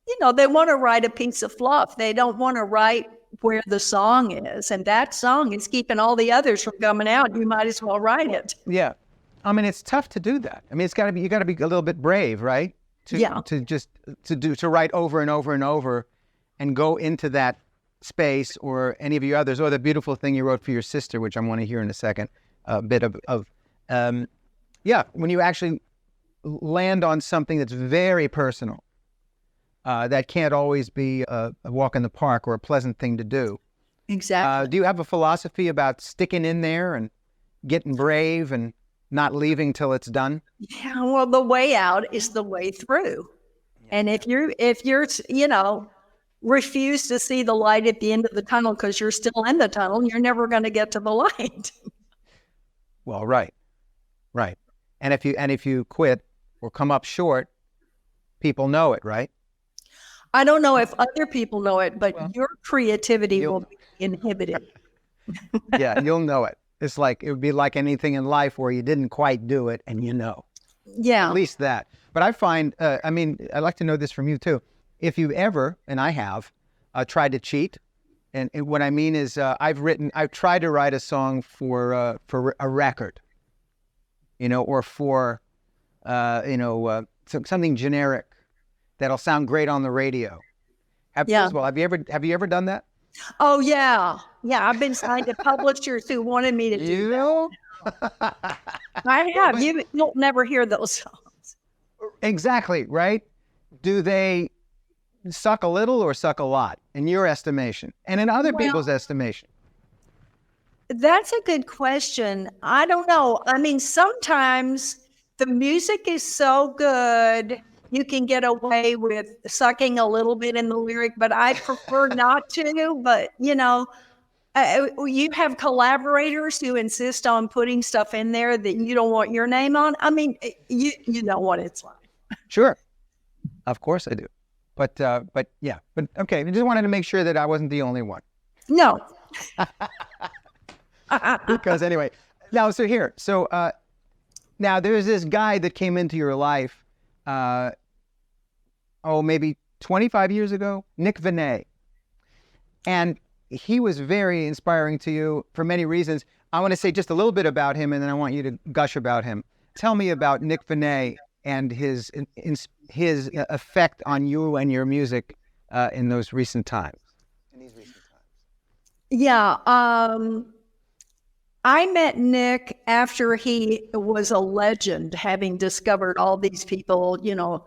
You know, they want to write a piece of fluff. They don't want to write where the song is. And that song is keeping all the others from coming out. You might as well write it. Yeah. I mean, it's tough to do that. I mean, you got to be a little bit brave, right? To write over and over and over and go into that space, or any of your others, or the beautiful thing you wrote for your sister, which I want to hear in a second, a bit of when you actually land on something that's very personal, that can't always be a walk in the park or a pleasant thing to do. Exactly. Do you have a philosophy about sticking in there and getting brave and not leaving till it's done? Yeah, well, the way out is the way through. And if you're, you know, refuse to see the light at the end of the tunnel because you're still in the tunnel, you're never going to get to the light. Well, right. And if you quit or come up short, people know it, right? I don't know if other people know it, but your creativity will be inhibited. Yeah, you'll know it. It's like, it would be like anything in life where you didn't quite do it and you know. Yeah. At least that. But I find, I mean, I'd like to know this from you too. If you've ever, and I have, tried to cheat, and what I mean is I've tried to write a song for a record, you know, or for, something generic that'll sound great on the radio. First of all, have you ever done that? Oh, yeah. Yeah, I've been signed to publishers who wanted me to do that. I have. You'll never hear those songs. Exactly, right? Do they suck a little or suck a lot in your estimation and in other people's estimation? That's a good question. I don't know. I mean, sometimes the music is so good, you can get away with sucking a little bit in the lyric, but I prefer not to. But, you know, you have collaborators who insist on putting stuff in there that you don't want your name on. I mean, you know what it's like. Sure. Of course I do. But okay. I just wanted to make sure that I wasn't the only one. No. Because anyway, now there's this guy that came into your life, maybe 25 years ago, Nick Vinay. And he was very inspiring to you for many reasons. I want to say just a little bit about him, and then I want you to gush about him. Tell me about Nick Venet and his effect on you and your music in those recent times. Yeah, I met Nick after he was a legend, having discovered all these people, Linda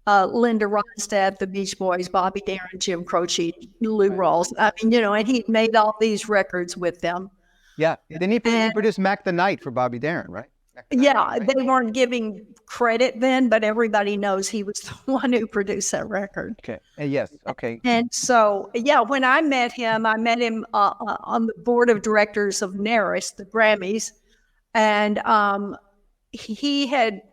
Ronstadt, the Beach Boys, Bobby Darin, Jim Croce, Lou Rawls. I mean, and he made all these records with them. Yeah. Then he produced Mac the Knight for Bobby Darin, right? Yeah, they weren't giving credit then, but everybody knows he was the one who produced that record. Okay. Yes. Okay. And so, yeah, when I met him on the board of directors of NARIS, the Grammys, and he had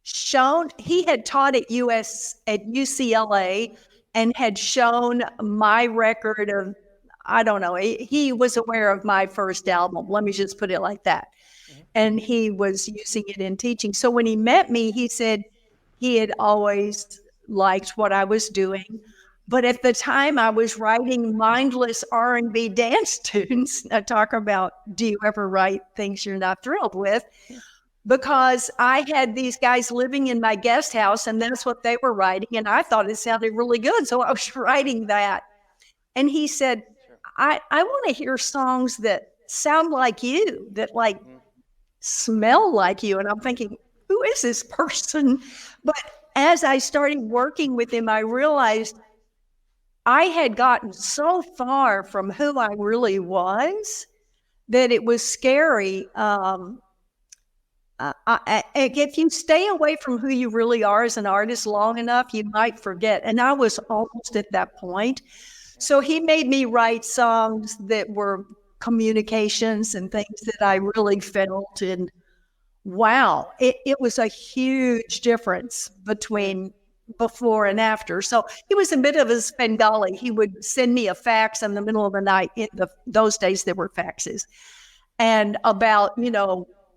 taught at UCLA and had shown my record of, I don't know, he was aware of my first album. Let me just put it like that. And he was using it in teaching. So when he met me, he said he had always liked what I was doing. But at the time, I was writing mindless R&B dance tunes. I talk about, do you ever write things you're not thrilled with? Because I had these guys living in my guest house, and that's what they were writing. And I thought it sounded really good. So I was writing that. And he said, I want to hear songs that sound like you, that like smell like you. And I'm thinking, who is this person? But as I started working with him, I realized I had gotten so far from who I really was that it was scary. If you stay away from who you really are as an artist long enough, you might forget. And I was almost at that point. So he made me write songs that were communications and things that I really felt. And wow, it was a huge difference between before and after. So he was a bit of a Svengali. He would send me a fax in the middle of the night. Those days there were faxes. And about,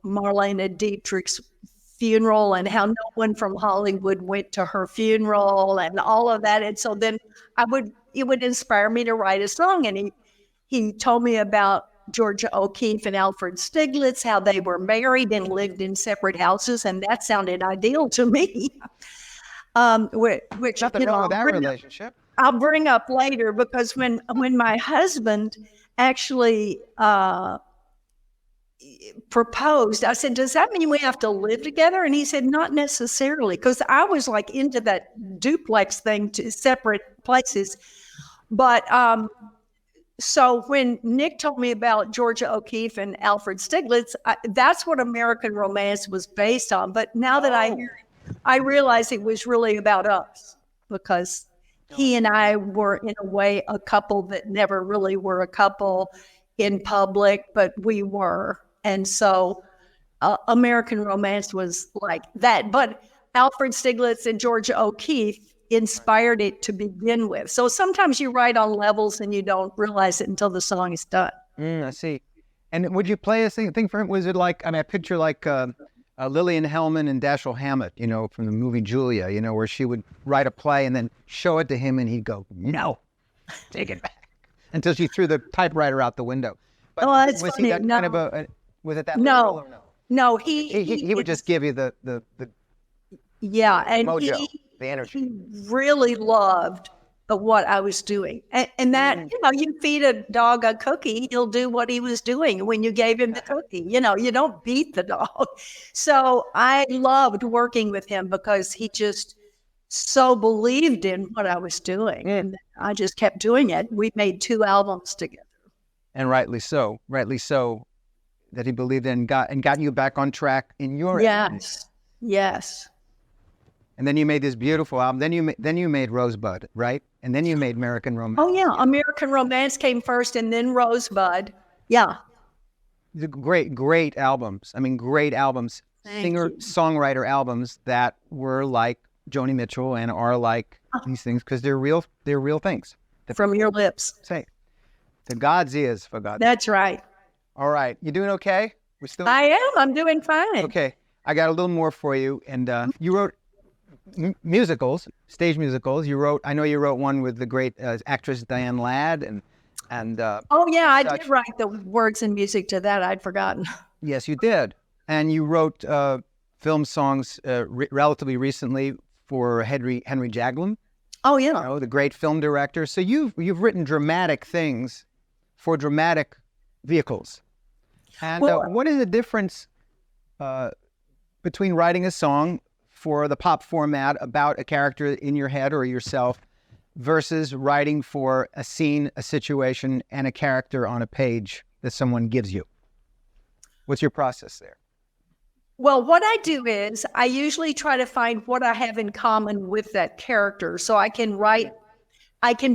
Marlene Dietrich's funeral and how no one from Hollywood went to her funeral and all of that. And so then it would inspire me to write a song. And he told me about Georgia O'Keeffe and Alfred Stieglitz, how they were married and lived in separate houses. And that sounded ideal to me. Which nothing wrong with that relationship. I'll bring up later, because when my husband actually proposed, I said, does that mean we have to live together? And he said, not necessarily, because I was like into that duplex thing, to separate places. But so when Nick told me about Georgia O'Keeffe and Alfred Stieglitz, that's what American Romance was based on. But now that I hear it, I realize it was really about us, because he and I were in a way a couple that never really were a couple in public, but we were. And so American Romance was like that. But Alfred Stieglitz and Georgia O'Keeffe inspired it to begin with. So sometimes you write on levels and you don't realize it until the song is done. I see. And would you play a thing for him? Was it like, I picture like Lillian Hellman and Dashiell Hammett, from the movie Julia, where she would write a play and then show it to him and he'd go, no, take it back, until she threw the typewriter out the window. But it's was funny. he that kind of was it that no, or no? No, he would just give you the yeah, and mojo, the energy. He really loved what I was doing. And that, you feed a dog a cookie, he'll do what he was doing when you gave him the cookie. You don't beat the dog. So I loved working with him because he just so believed in what I was doing. And I just kept doing it. We made 2 albums together. And rightly so, that he believed in and got you back on track in your Yes. Yes. And then you made this beautiful album. Then you made Rosebud, right? And then you made American Romance. Oh yeah, American Romance came first, and then Rosebud. Yeah. Great albums. Great albums. Singer-songwriter albums that were like Joni Mitchell and are like these things because they're real things. From your lips. Say, to God's ears, for God's. That's right. All right, you doing okay? I am. I'm doing fine. Okay, I got a little more for you, and you wrote musicals, stage musicals. I know you wrote one with the great actress Diane Ladd, and And Oh yeah, I such. did write the words and music to that. I'd forgotten. Yes, you did. And you wrote film songs relatively recently for Henry Jaglom, Oh yeah. the great film director. So you've written dramatic things for dramatic vehicles. And Well, what is the difference between writing a song for the pop format about a character in your head or yourself versus writing for a scene, a situation, and a character on a page that someone gives you? What's your process there? Well, what I do is I usually try to find what I have in common with that character so I can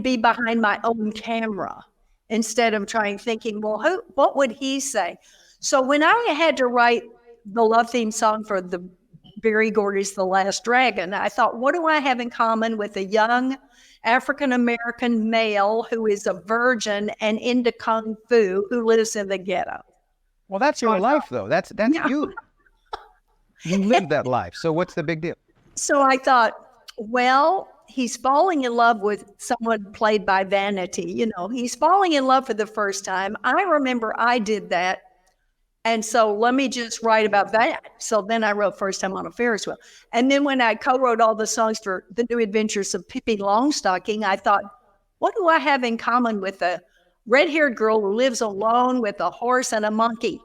be behind my own camera instead of thinking, well, what would he say? So when I had to write the love theme song for the Berry Gordy's The Last Dragon, I thought, what do I have in common with a young African-American male who is a virgin and into Kung Fu who lives in the ghetto? Well, that's your life, though. That's Yeah. you. You live that life. So what's the big deal? So I thought, well, he's falling in love with someone played by Vanity. He's falling in love for the first time. I remember I did that. And so let me just write about that. So then I wrote First Time on a Ferris Wheel. And then when I co-wrote all the songs for The New Adventures of Pippi Longstocking, I thought, what do I have in common with a red-haired girl who lives alone with a horse and a monkey?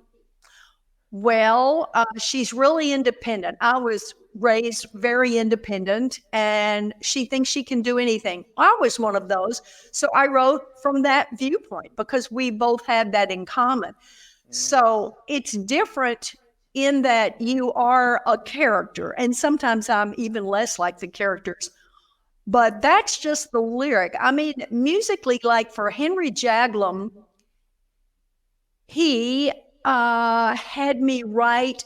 Well, she's really independent. I was raised very independent, and she thinks she can do anything. I was one of those. So I wrote from that viewpoint because we both had that in common. So it's different in that you are a character, and sometimes I'm even less like the characters. But that's just the lyric. I mean, musically, like for Henry Jaglom, he had me write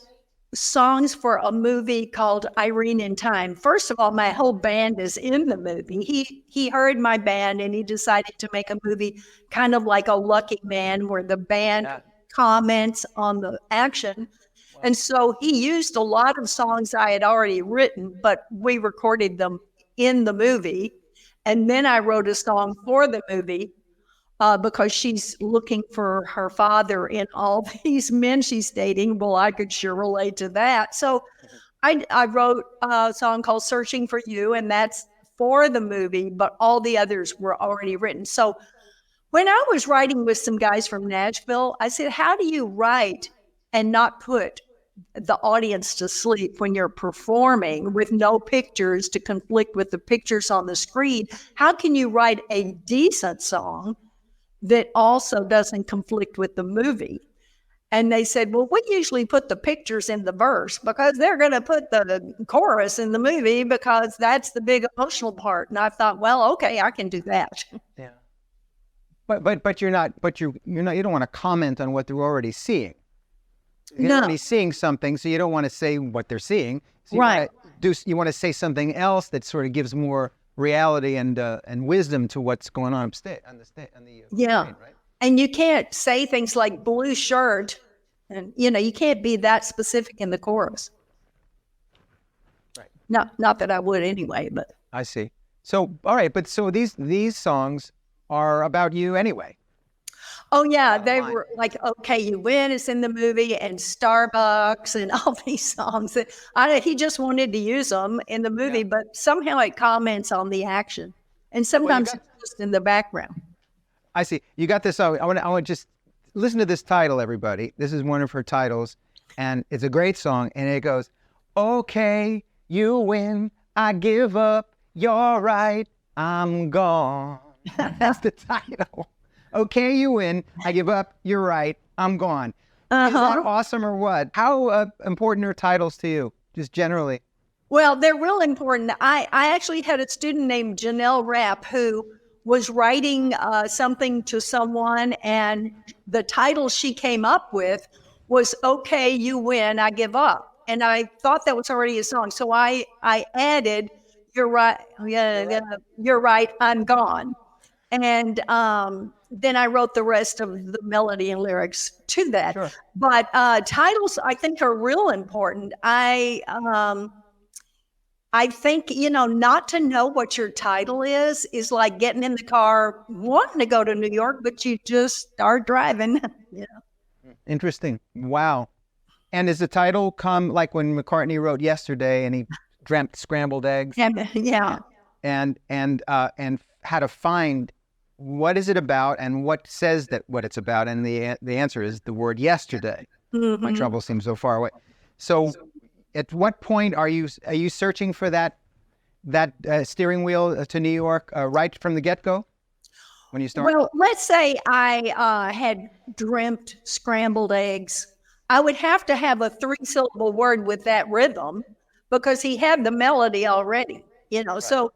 songs for a movie called Irene in Time. First of all, my whole band is in the movie. He heard my band and he decided to make a movie kind of like a Lucky Man where the band comments on the action. Wow. And so he used a lot of songs I had already written, but we recorded them in the movie. And then I wrote a song for the movie because she's looking for her father in all these men she's dating. Well, I could sure relate to that. So I wrote a song called Searching for You, and that's for the movie, but all the others were already written. So when I was writing with some guys from Nashville, I said, how do you write and not put the audience to sleep when you're performing with no pictures to conflict with the pictures on the screen? How can you write a decent song that also doesn't conflict with the movie? And they said, well, we usually put the pictures in the verse because they're going to put the chorus in the movie because that's the big emotional part. And I thought, well, okay, I can do that. Yeah. But you don't want to comment on what they're already seeing. You're already seeing something, so you don't want to say what they're seeing. So you want to say something else that sort of gives more reality and wisdom to what's going on screen, right? And you can't say things like blue shirt, and you can't be that specific in the chorus. Right. Not that I would anyway, but I see. So all right, but so these songs are about you anyway. Oh yeah, they were like Okay You Win is in the movie, and Starbucks, and all these songs. He just wanted to use them in the movie, but somehow it comments on the action, and sometimes it's just in the background. I see. You got this. I want to just listen to this title, everybody. This is one of her titles, and it's a great song. And it goes, "Okay, you win. I give up. You're right. I'm gone." That's the title. Okay, you win. I give up. You're right. I'm gone. Is that awesome or what? How important are titles to you, just generally? Well, they're real important. I actually had a student named Janelle Rapp who was writing something to someone, and the title she came up with was Okay, You Win. I Give Up. And I thought that was already a song. So I added, You're right. You're right. I'm gone. And then I wrote the rest of the melody and lyrics to that. Sure. But titles, I think, are real important. I I think, not to know what your title is like getting in the car wanting to go to New York, but you just start driving. Yeah. Interesting. Wow. And does the title come like when McCartney wrote Yesterday and he dreamt scrambled eggs? Yeah. And how to find what is it about and what says that what it's about? And the answer is the word yesterday. Mm-hmm. My trouble seems so far away. So at what point are you searching for that steering wheel to New York right from the get-go when you start? Well, let's say I had dreamt scrambled eggs. I would have to have a 3-syllable word with that rhythm because he had the melody already, Right. So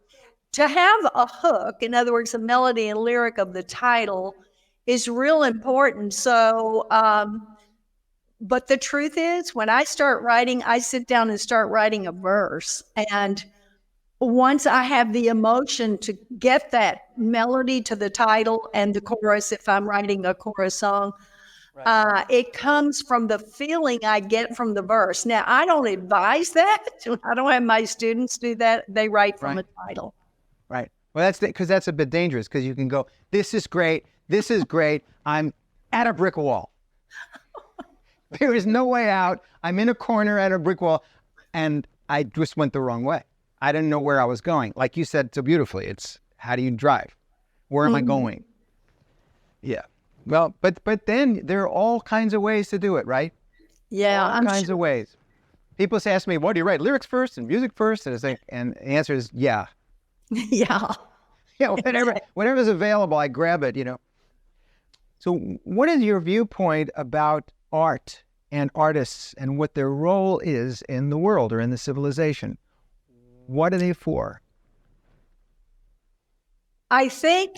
to have a hook, in other words, the melody and lyric of the title is real important. So, but the truth is, when I start writing, I sit down and start writing a verse. And once I have the emotion to get that melody to the title and the chorus, if I'm writing a chorus song, it comes from the feeling I get from the verse. Now, I don't advise that. I don't have my students do that. They write from a title. Right. Well, that's because that's a bit dangerous because you can go, this is great. This is great. I'm at a brick wall. There is no way out. I'm in a corner at a brick wall, and I just went the wrong way. I didn't know where I was going. Like you said so beautifully, it's how do you drive? Where am I going? Yeah. Well, but then there are all kinds of ways to do it, right? Yeah. All kinds of ways. People ask me, what do you write? Lyrics first and music first? And the answer is, yeah. Yeah. Yeah, whatever's available, I grab it, So what is your viewpoint about art and artists and what their role is in the world or in the civilization? What are they for? I think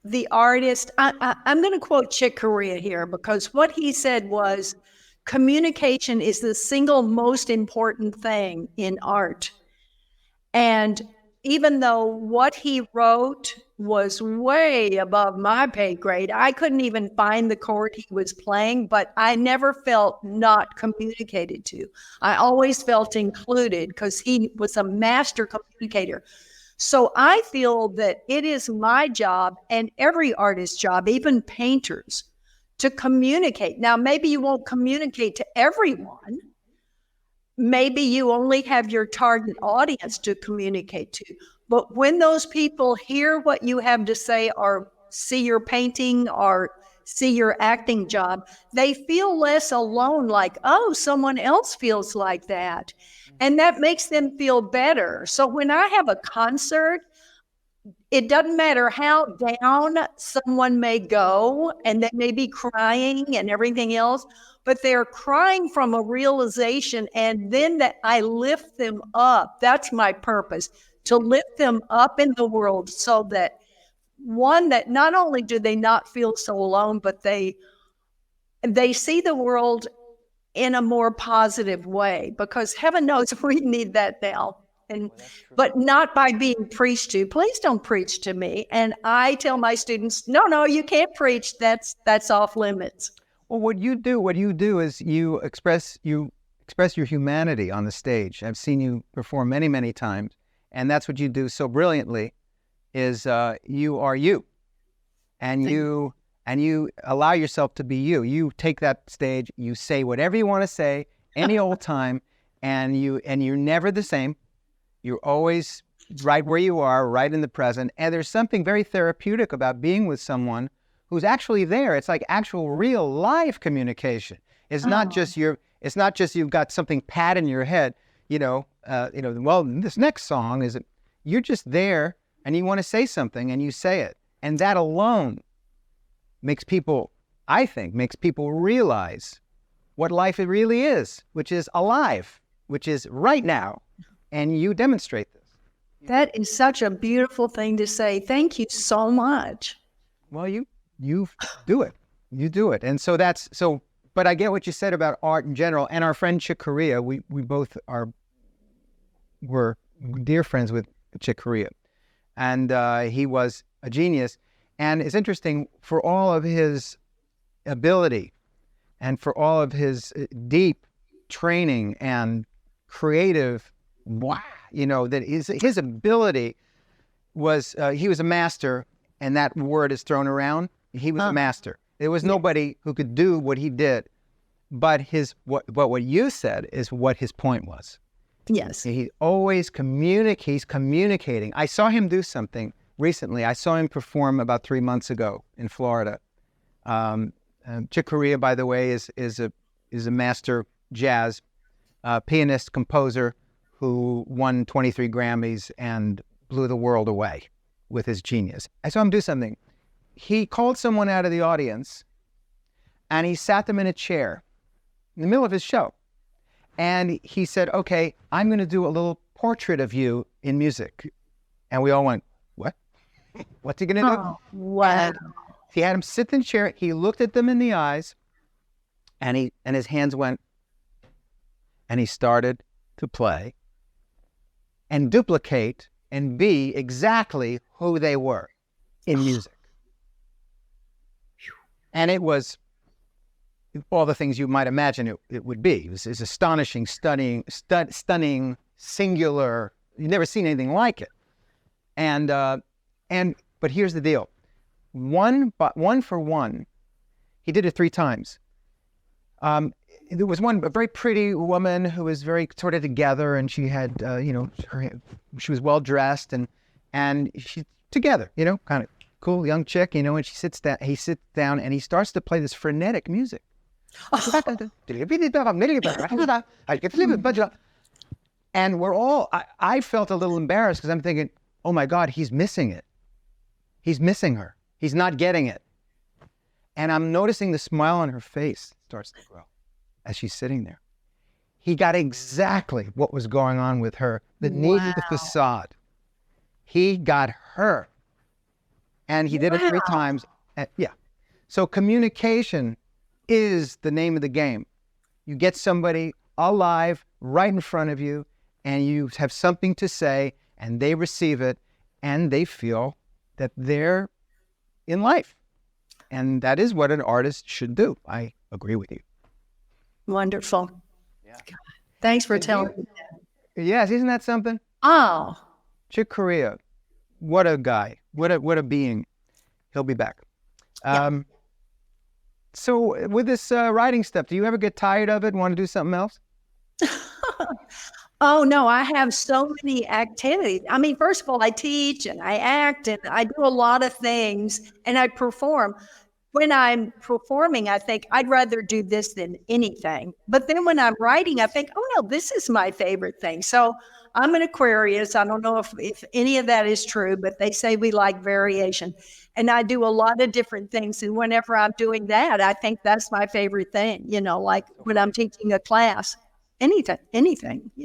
the artist, I'm going to quote Chick Corea here because what he said was, communication is the single most important thing in art. And even though what he wrote was way above my pay grade, I couldn't even find the chord he was playing, but I never felt not communicated to. I always felt included because he was a master communicator. So I feel that it is my job and every artist's job, even painters, to communicate. Now, maybe you won't communicate to everyone. Maybe you only have your target audience to communicate to. But when those people hear what you have to say or see your painting or see your acting job, they feel less alone, like, oh, someone else feels like that. And that makes them feel better. So when I have a concert, it doesn't matter how down someone may go and they may be crying and everything else, but they're crying from a realization, and then that I lift them up. That's my purpose, to lift them up in the world so that, one, that not only do they not feel so alone, but they see the world in a more positive way, because heaven knows we need that now. And but not by being preached to. Please don't preach to me. And I tell my students, no, you can't preach. That's off limits. Well, what you do is you express your humanity on the stage. I've seen you perform many, many times, and that's what you do so brilliantly. Is you are you, and you allow yourself to be you. You take that stage. You say whatever you want to say, any old time, and you're never the same. You're always right where you are, right in the present. And there's something very therapeutic about being with someone who's actually there. It's like actual real live communication. It's not just you've got something pat in your head, well, this next song is, you're just there and you want to say something and you say it. And that alone makes people realize what life really is, which is alive, which is right now. And you demonstrate this. That is such a beautiful thing to say. Thank you so much. Well, you do it. You do it. And but I get what you said about art in general. And our friend Chick Corea, we both were dear friends with Chick Corea. And he was a genius. And it's interesting, for all of his ability and for all of his deep training and creative that his ability was, he was a master, and that word is thrown around. He was a master. There was nobody who could do what he did, but what you said is what his point was. Yes. He always he's communicating. I saw him do something recently. I saw him perform about 3 months ago in Florida. Chick Corea, by the way, is a master jazz pianist, composer who won 23 Grammys and blew the world away with his genius. I saw him do something. He called someone out of the audience, and he sat them in a chair in the middle of his show. And he said, okay, I'm going to do a little portrait of you in music. And we all went, what? What's he going to do? Oh, wow. And he had him sit in the chair. He looked at them in the eyes, and his hands went, and he started to play and duplicate and be exactly who they were in music. And it was all the things you might imagine it would be. It was astonishing, stunning, singular. You've never seen anything like it. But here's the deal. One for one, he did it 3 times. There was a very pretty woman who was very sort of together, and she had, she was well dressed and she together, kind of cool young chick, and he sits down and he starts to play this frenetic music. And I felt a little embarrassed because I'm thinking, oh my God, he's missing it. He's missing her. He's not getting it. And I'm noticing the smile on her face starts to grow as she's sitting there. He got exactly what was going on with her, beneath the facade. He got her. And he did it 3 times. So communication is the name of the game. You get somebody alive right in front of you, and you have something to say, and they receive it, and they feel that they're in life. And that is what an artist should do. I agree with you. Wonderful. Yeah. Thanks for telling me that. Yes, isn't that something? Oh. Chick Corea, what a guy. What a being. He'll be back. Yeah. So with this writing stuff, do you ever get tired of it and want to do something else? Oh, no, I have so many activities. I mean, first of all, I teach and I act and I do a lot of things and I perform. When I'm performing, I think I'd rather do this than anything. But then when I'm writing, I think, oh, no, this is my favorite thing. So I'm an Aquarius. I don't know if any of that is true, but they say we like variation. And I do a lot of different things. And whenever I'm doing that, I think that's my favorite thing, like when I'm teaching a class. Anything.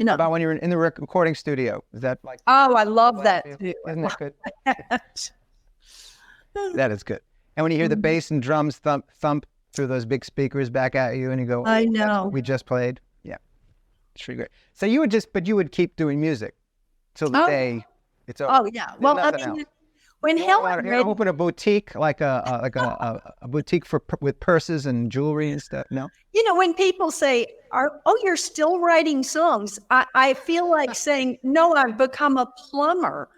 How about when you're in the recording studio? Is that like? Oh, I love that too. Isn't that good? That is good. And when you hear the bass and drums thump through those big speakers back at you, and you go, I know. That's what we just played. Yeah, it's pretty great. So you would keep doing music till the day it's over. Oh yeah. Well, I mean, else. When Helen Reddy open a boutique like a boutique with purses and jewelry and stuff. No. When people say, you're still writing songs, I feel like saying, no, I've become a plumber.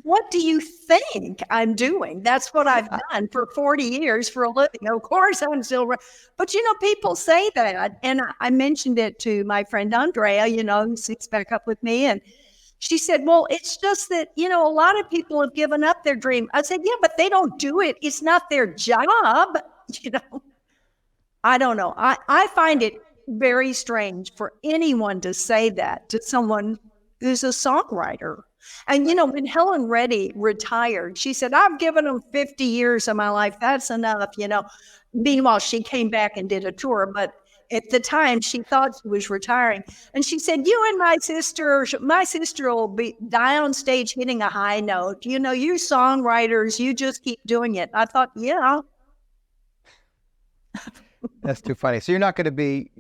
What do you think I'm doing? That's what I've done for 40 years for a living. Of course, I'm still writing. But, people say that. And I mentioned it to my friend Andrea, who sits back up with me. And she said, well, it's just that, a lot of people have given up their dream. I said, yeah, but they don't do it. It's not their job. I don't know. I find it very strange for anyone to say that to someone who's a songwriter. And, when Helen Reddy retired, she said, I've given them 50 years of my life. That's enough, Meanwhile, she came back and did a tour, but at the time she thought she was retiring. And she said, you and my sister will die on stage hitting a high note. You songwriters, you just keep doing it. I thought, yeah. That's too funny. So you're not going to be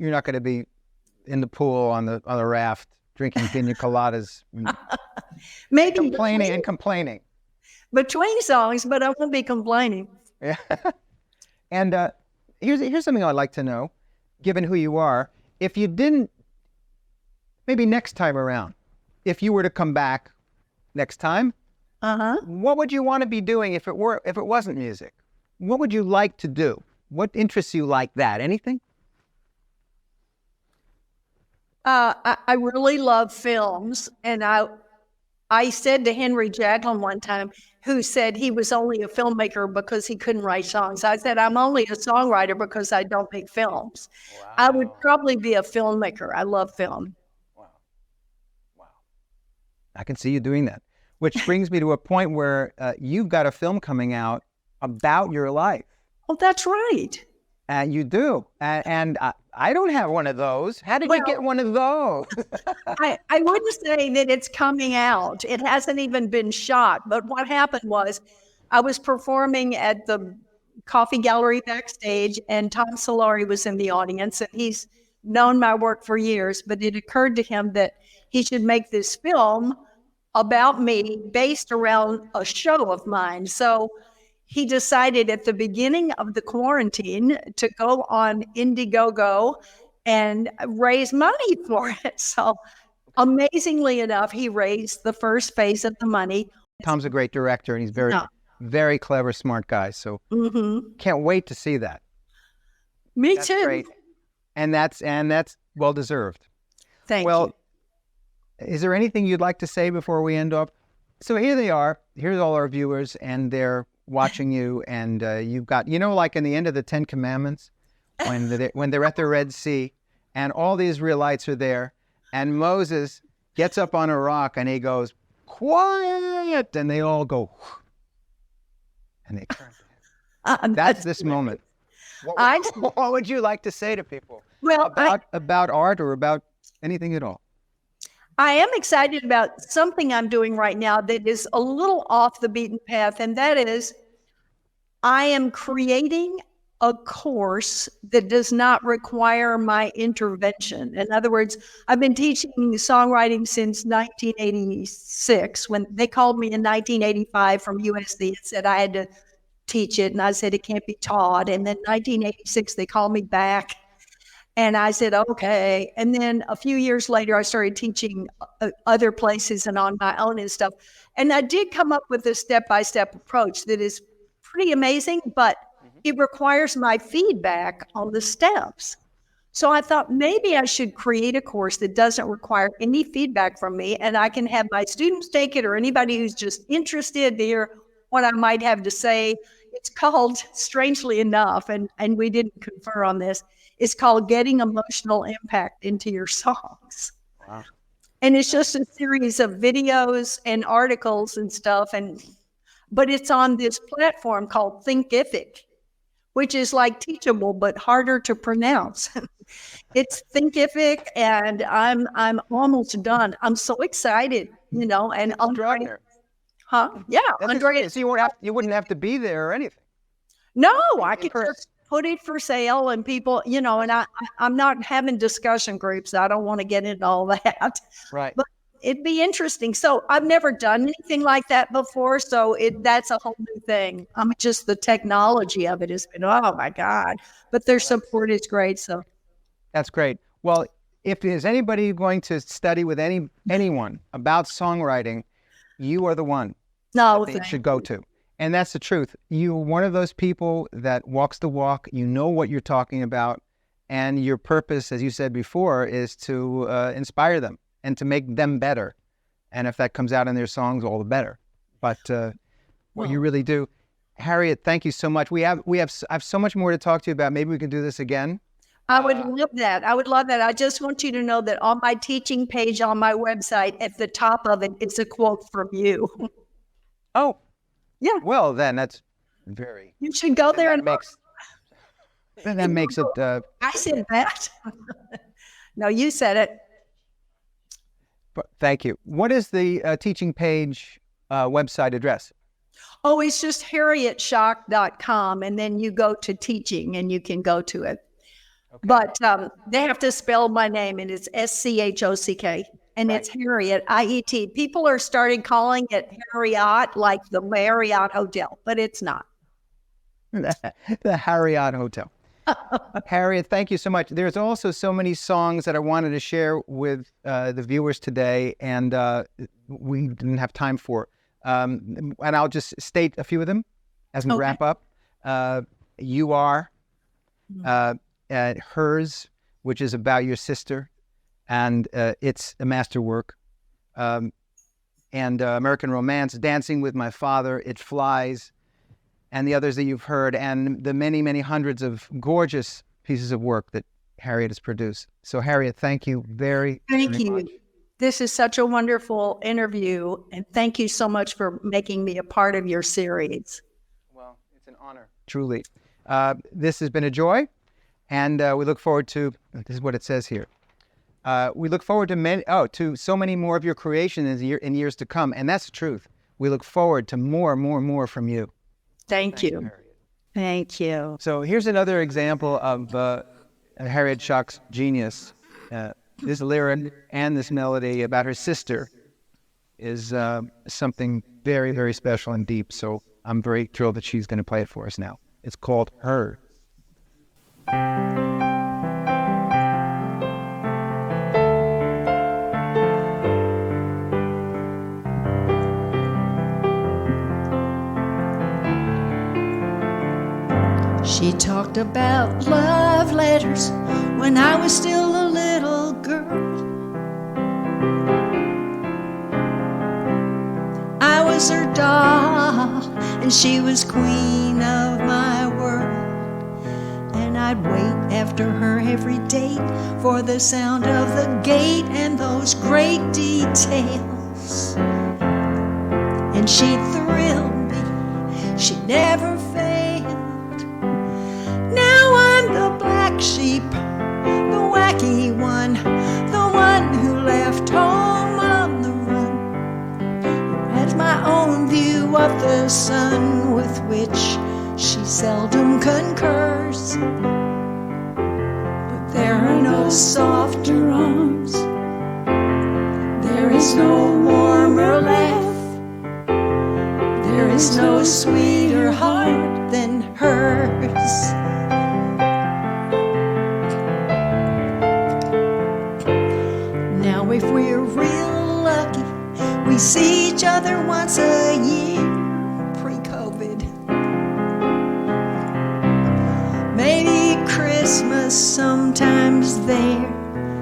in the pool on the raft drinking pina coladas, maybe complaining between songs, but I won't be complaining. Yeah. And here's something I'd like to know, given who you are. If you didn't, maybe next time around, if you were to come back next time, what would you want to be doing if it wasn't music? What would you like to do? What interests you like that? Anything? I really love films, and I said to Henry Jaglin one time, who said he was only a filmmaker because he couldn't write songs. I said, I'm only a songwriter because I don't make films. Wow. I would probably be a filmmaker. I love film. Wow. I can see you doing that, which brings me to a point where you've got a film coming out about your life. Oh, that's right. And you do. And I don't have one of those. How did you get one of those? I wouldn't say that it's coming out. It hasn't even been shot. But what happened was I was performing at the Coffee Gallery backstage, and Tom Solari was in the audience, and he's known my work for years, but it occurred to him that he should make this film about me based around a show of mine. So he decided at the beginning of the quarantine to go on Indiegogo and raise money for it. So amazingly enough, he raised the first phase of the money. Tom's a great director, and he's very clever, smart guy. So can't wait to see that. That's too. Great. And that's well deserved. Thank you. Well, is there anything you'd like to say before we end up? So here they are. Here's all our viewers, and they're watching you, and you've got, like in the end of the 10 Commandments, when they're at the Red Sea, and all the Israelites are there, and Moses gets up on a rock, and he goes, quiet, and they all go, and they turn to him. That's this moment. What would you like to say to people about art or about anything at all? I am excited about something I'm doing right now that is a little off the beaten path, and that is I am creating a course that does not require my intervention. In other words, I've been teaching songwriting since 1986, when they called me in 1985 from USC and said I had to teach it, and I said it can't be taught. And then 1986, they called me back. And I said, okay. And then a few years later, I started teaching other places and on my own and stuff. And I did come up with a step-by-step approach that is pretty amazing, but it requires my feedback on the steps. So I thought maybe I should create a course that doesn't require any feedback from me, and I can have my students take it, or anybody who's just interested to hear what I might have to say. It's called, strangely enough, and we didn't confer on this, it's called Getting Emotional Impact into Your Songs. Wow. And it's just a series of videos and articles and stuff. But it's on this platform called Thinkific, which is like Teachable, but harder to pronounce. It's Thinkific, and I'm almost done. I'm so excited, and Andrea. Huh? Yeah. Andrea. So you wouldn't have to be there or anything. No, I could just put it for sale, and people, and I'm not having discussion groups. I don't want to get into all that. Right. But it'd be interesting. So I've never done anything like that before. So that's a whole new thing. Just the technology of it has been, oh my God. But their support is great. So that's great. Well, if there's anybody going to study with anyone about songwriting, you are the one they should go to. And that's the truth. You're one of those people that walks the walk. You know what you're talking about. And your purpose, as you said before, is to inspire them and to make them better. And if that comes out in their songs, all the better. But you really do. Harriet, thank you so much. I have so much more to talk to you about. Maybe we can do this again. I would love that. I just want you to know that on my teaching page on my website, at the top of it, it's a quote from you. Oh. Yeah. Well, then that's very. You should go there and that makes it. I said that. No, you said it. But thank you. What is the teaching page website address? Oh, it's just harrietschock.com, and then you go to teaching, and you can go to it. Okay. But they have to spell my name, and it's SCHOCK. And It's Harriet, IET. People are starting calling it Harriet, like the Marriott Hotel, but it's not. The Harriet Hotel. Harriet, thank you so much. There's also so many songs that I wanted to share with the viewers today, and we didn't have time for. And I'll just state a few of them as we wrap up. You Are, Hers, which is about your sister, and it's a masterwork. And American Romance, Dancing with My Father, It Flies, and the others that you've heard, and the many, many hundreds of gorgeous pieces of work that Harriet has produced. So, Harriet, thank you very much. This is such a wonderful interview, and thank you so much for making me a part of your series. Well, it's an honor, truly. This has been a joy, and we look forward to, this is what it says here. We look forward to so many more of your creations in years to come, and that's the truth. We look forward to more from you. Thank you. Harriet. Thank you. So here's another example of Harriet Schock's genius. This lyric and this melody about her sister is something very, very special and deep. So I'm very thrilled that she's going to play it for us now. It's called Her. She talked about love letters when I was still a little girl. I was her doll, and she was queen of my world. And I'd wait after her every date for the sound of the gate and those great details. And she'd thrill me, she never failed. Now I'm the black sheep, the wacky one, the one who left home on the run, who has my own view of the sun with which she seldom concurs. But there are no softer arms, there is no warmer laugh, there is no sweeter heart than hers. Now if we're real lucky, we see each other once a year, pre-COVID. Maybe Christmas, sometimes there,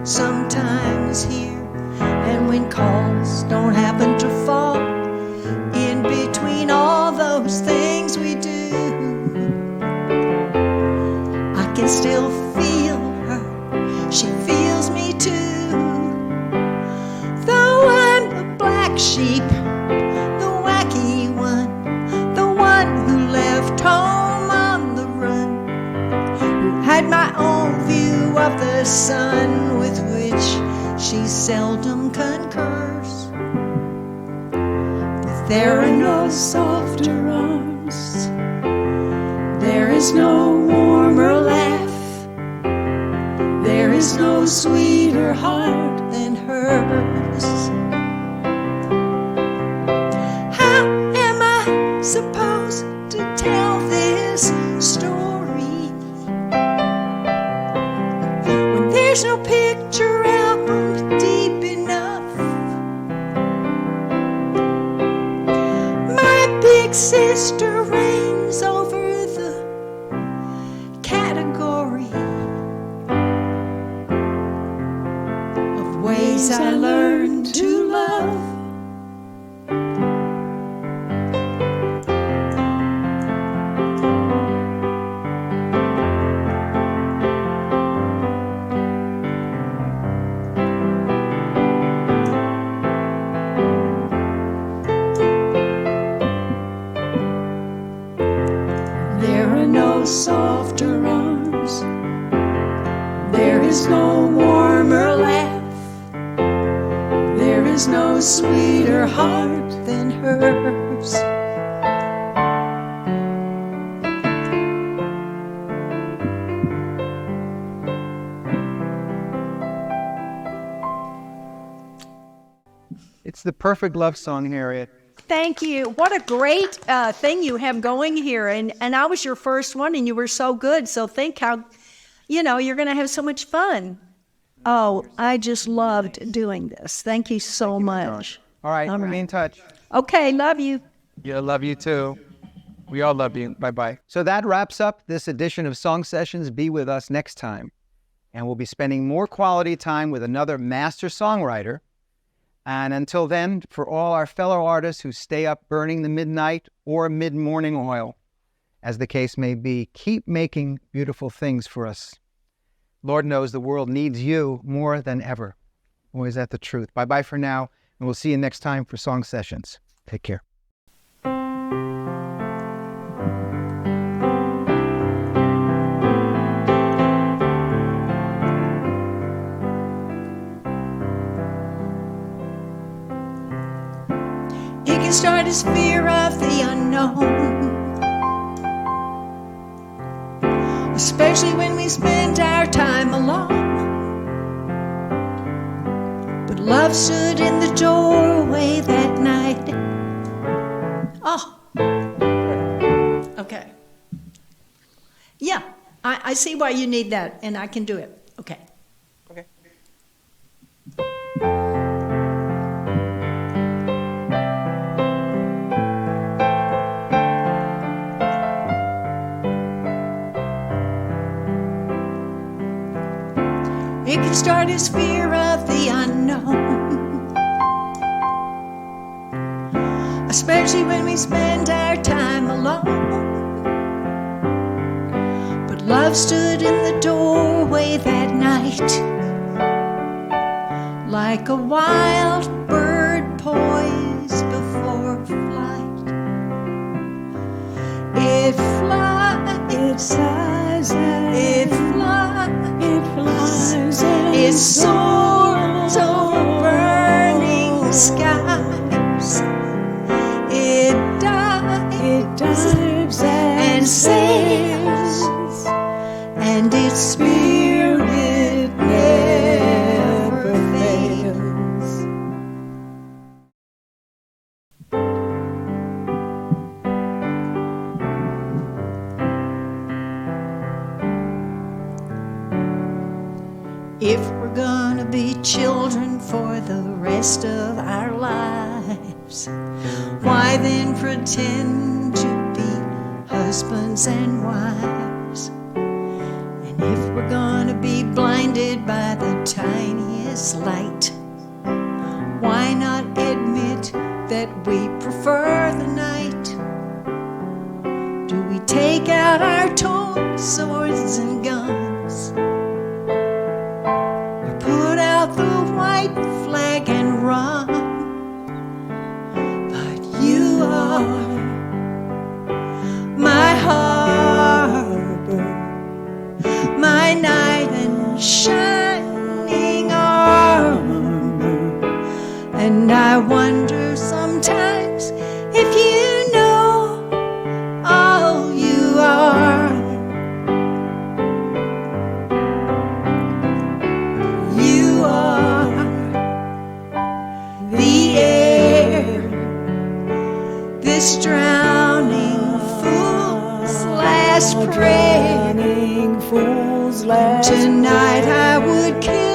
sometimes here. And when calls don't happen to fall in between all those things we do, I can still feel her, she feels me too. Though I'm the black sheep, the wacky one, the one who left home on the run, who had my own view of the sun with which she seldom concurs. But there are no softer arms, there is no warmer laugh, there is no sweeter heart than hers. How am I supposed to tell this story when there's no picture album deep enough? My big sister reigns over the category of ways I learned to love. There are no softer arms, there is no warmer laugh, there is no sweeter heart than hers. It's the perfect love song, Harriet. Thank you. What a great thing you have going here. And I was your first one, and you were so good. So think how, you're going to have so much fun. Oh, I just loved doing this. Thank you so much. All right, we'll be in touch. Okay, love you. Yeah, love you too. We all love you. Bye-bye. So that wraps up this edition of Song Sessions. Be with us next time. And we'll be spending more quality time with another master songwriter. And until then, for all our fellow artists who stay up burning the midnight or mid-morning oil, as the case may be, keep making beautiful things for us. Lord knows the world needs you more than ever. Boy, is that the truth. Bye-bye for now, and we'll see you next time for Song Sessions. Take care. It can start as fear of the unknown, especially when we spend our time alone. But love stood in the doorway that night. Oh, okay. Yeah, I see why you need that, and I can do it. Okay. Okay. It can start as fear of the unknown, especially when we spend our time alone. But love stood in the doorway that night, like a wild bird poised before flight. It flies, it sighs, it flies, it soars over burning skies. It dives and sails, and its spirit never fails. If we're gonna be children for the rest of our lives, why then pretend to be husbands and wives? And if we're gonna be blinded by the tiniest light, why not admit that we prefer the night? Do we take out our toys, swords and guns, put out the white flag and run? But you are my harbor, my knight in shining armor. And I wonder sometimes if you know all you are. You are the air this drowning fool's last prayer. Tonight I would kill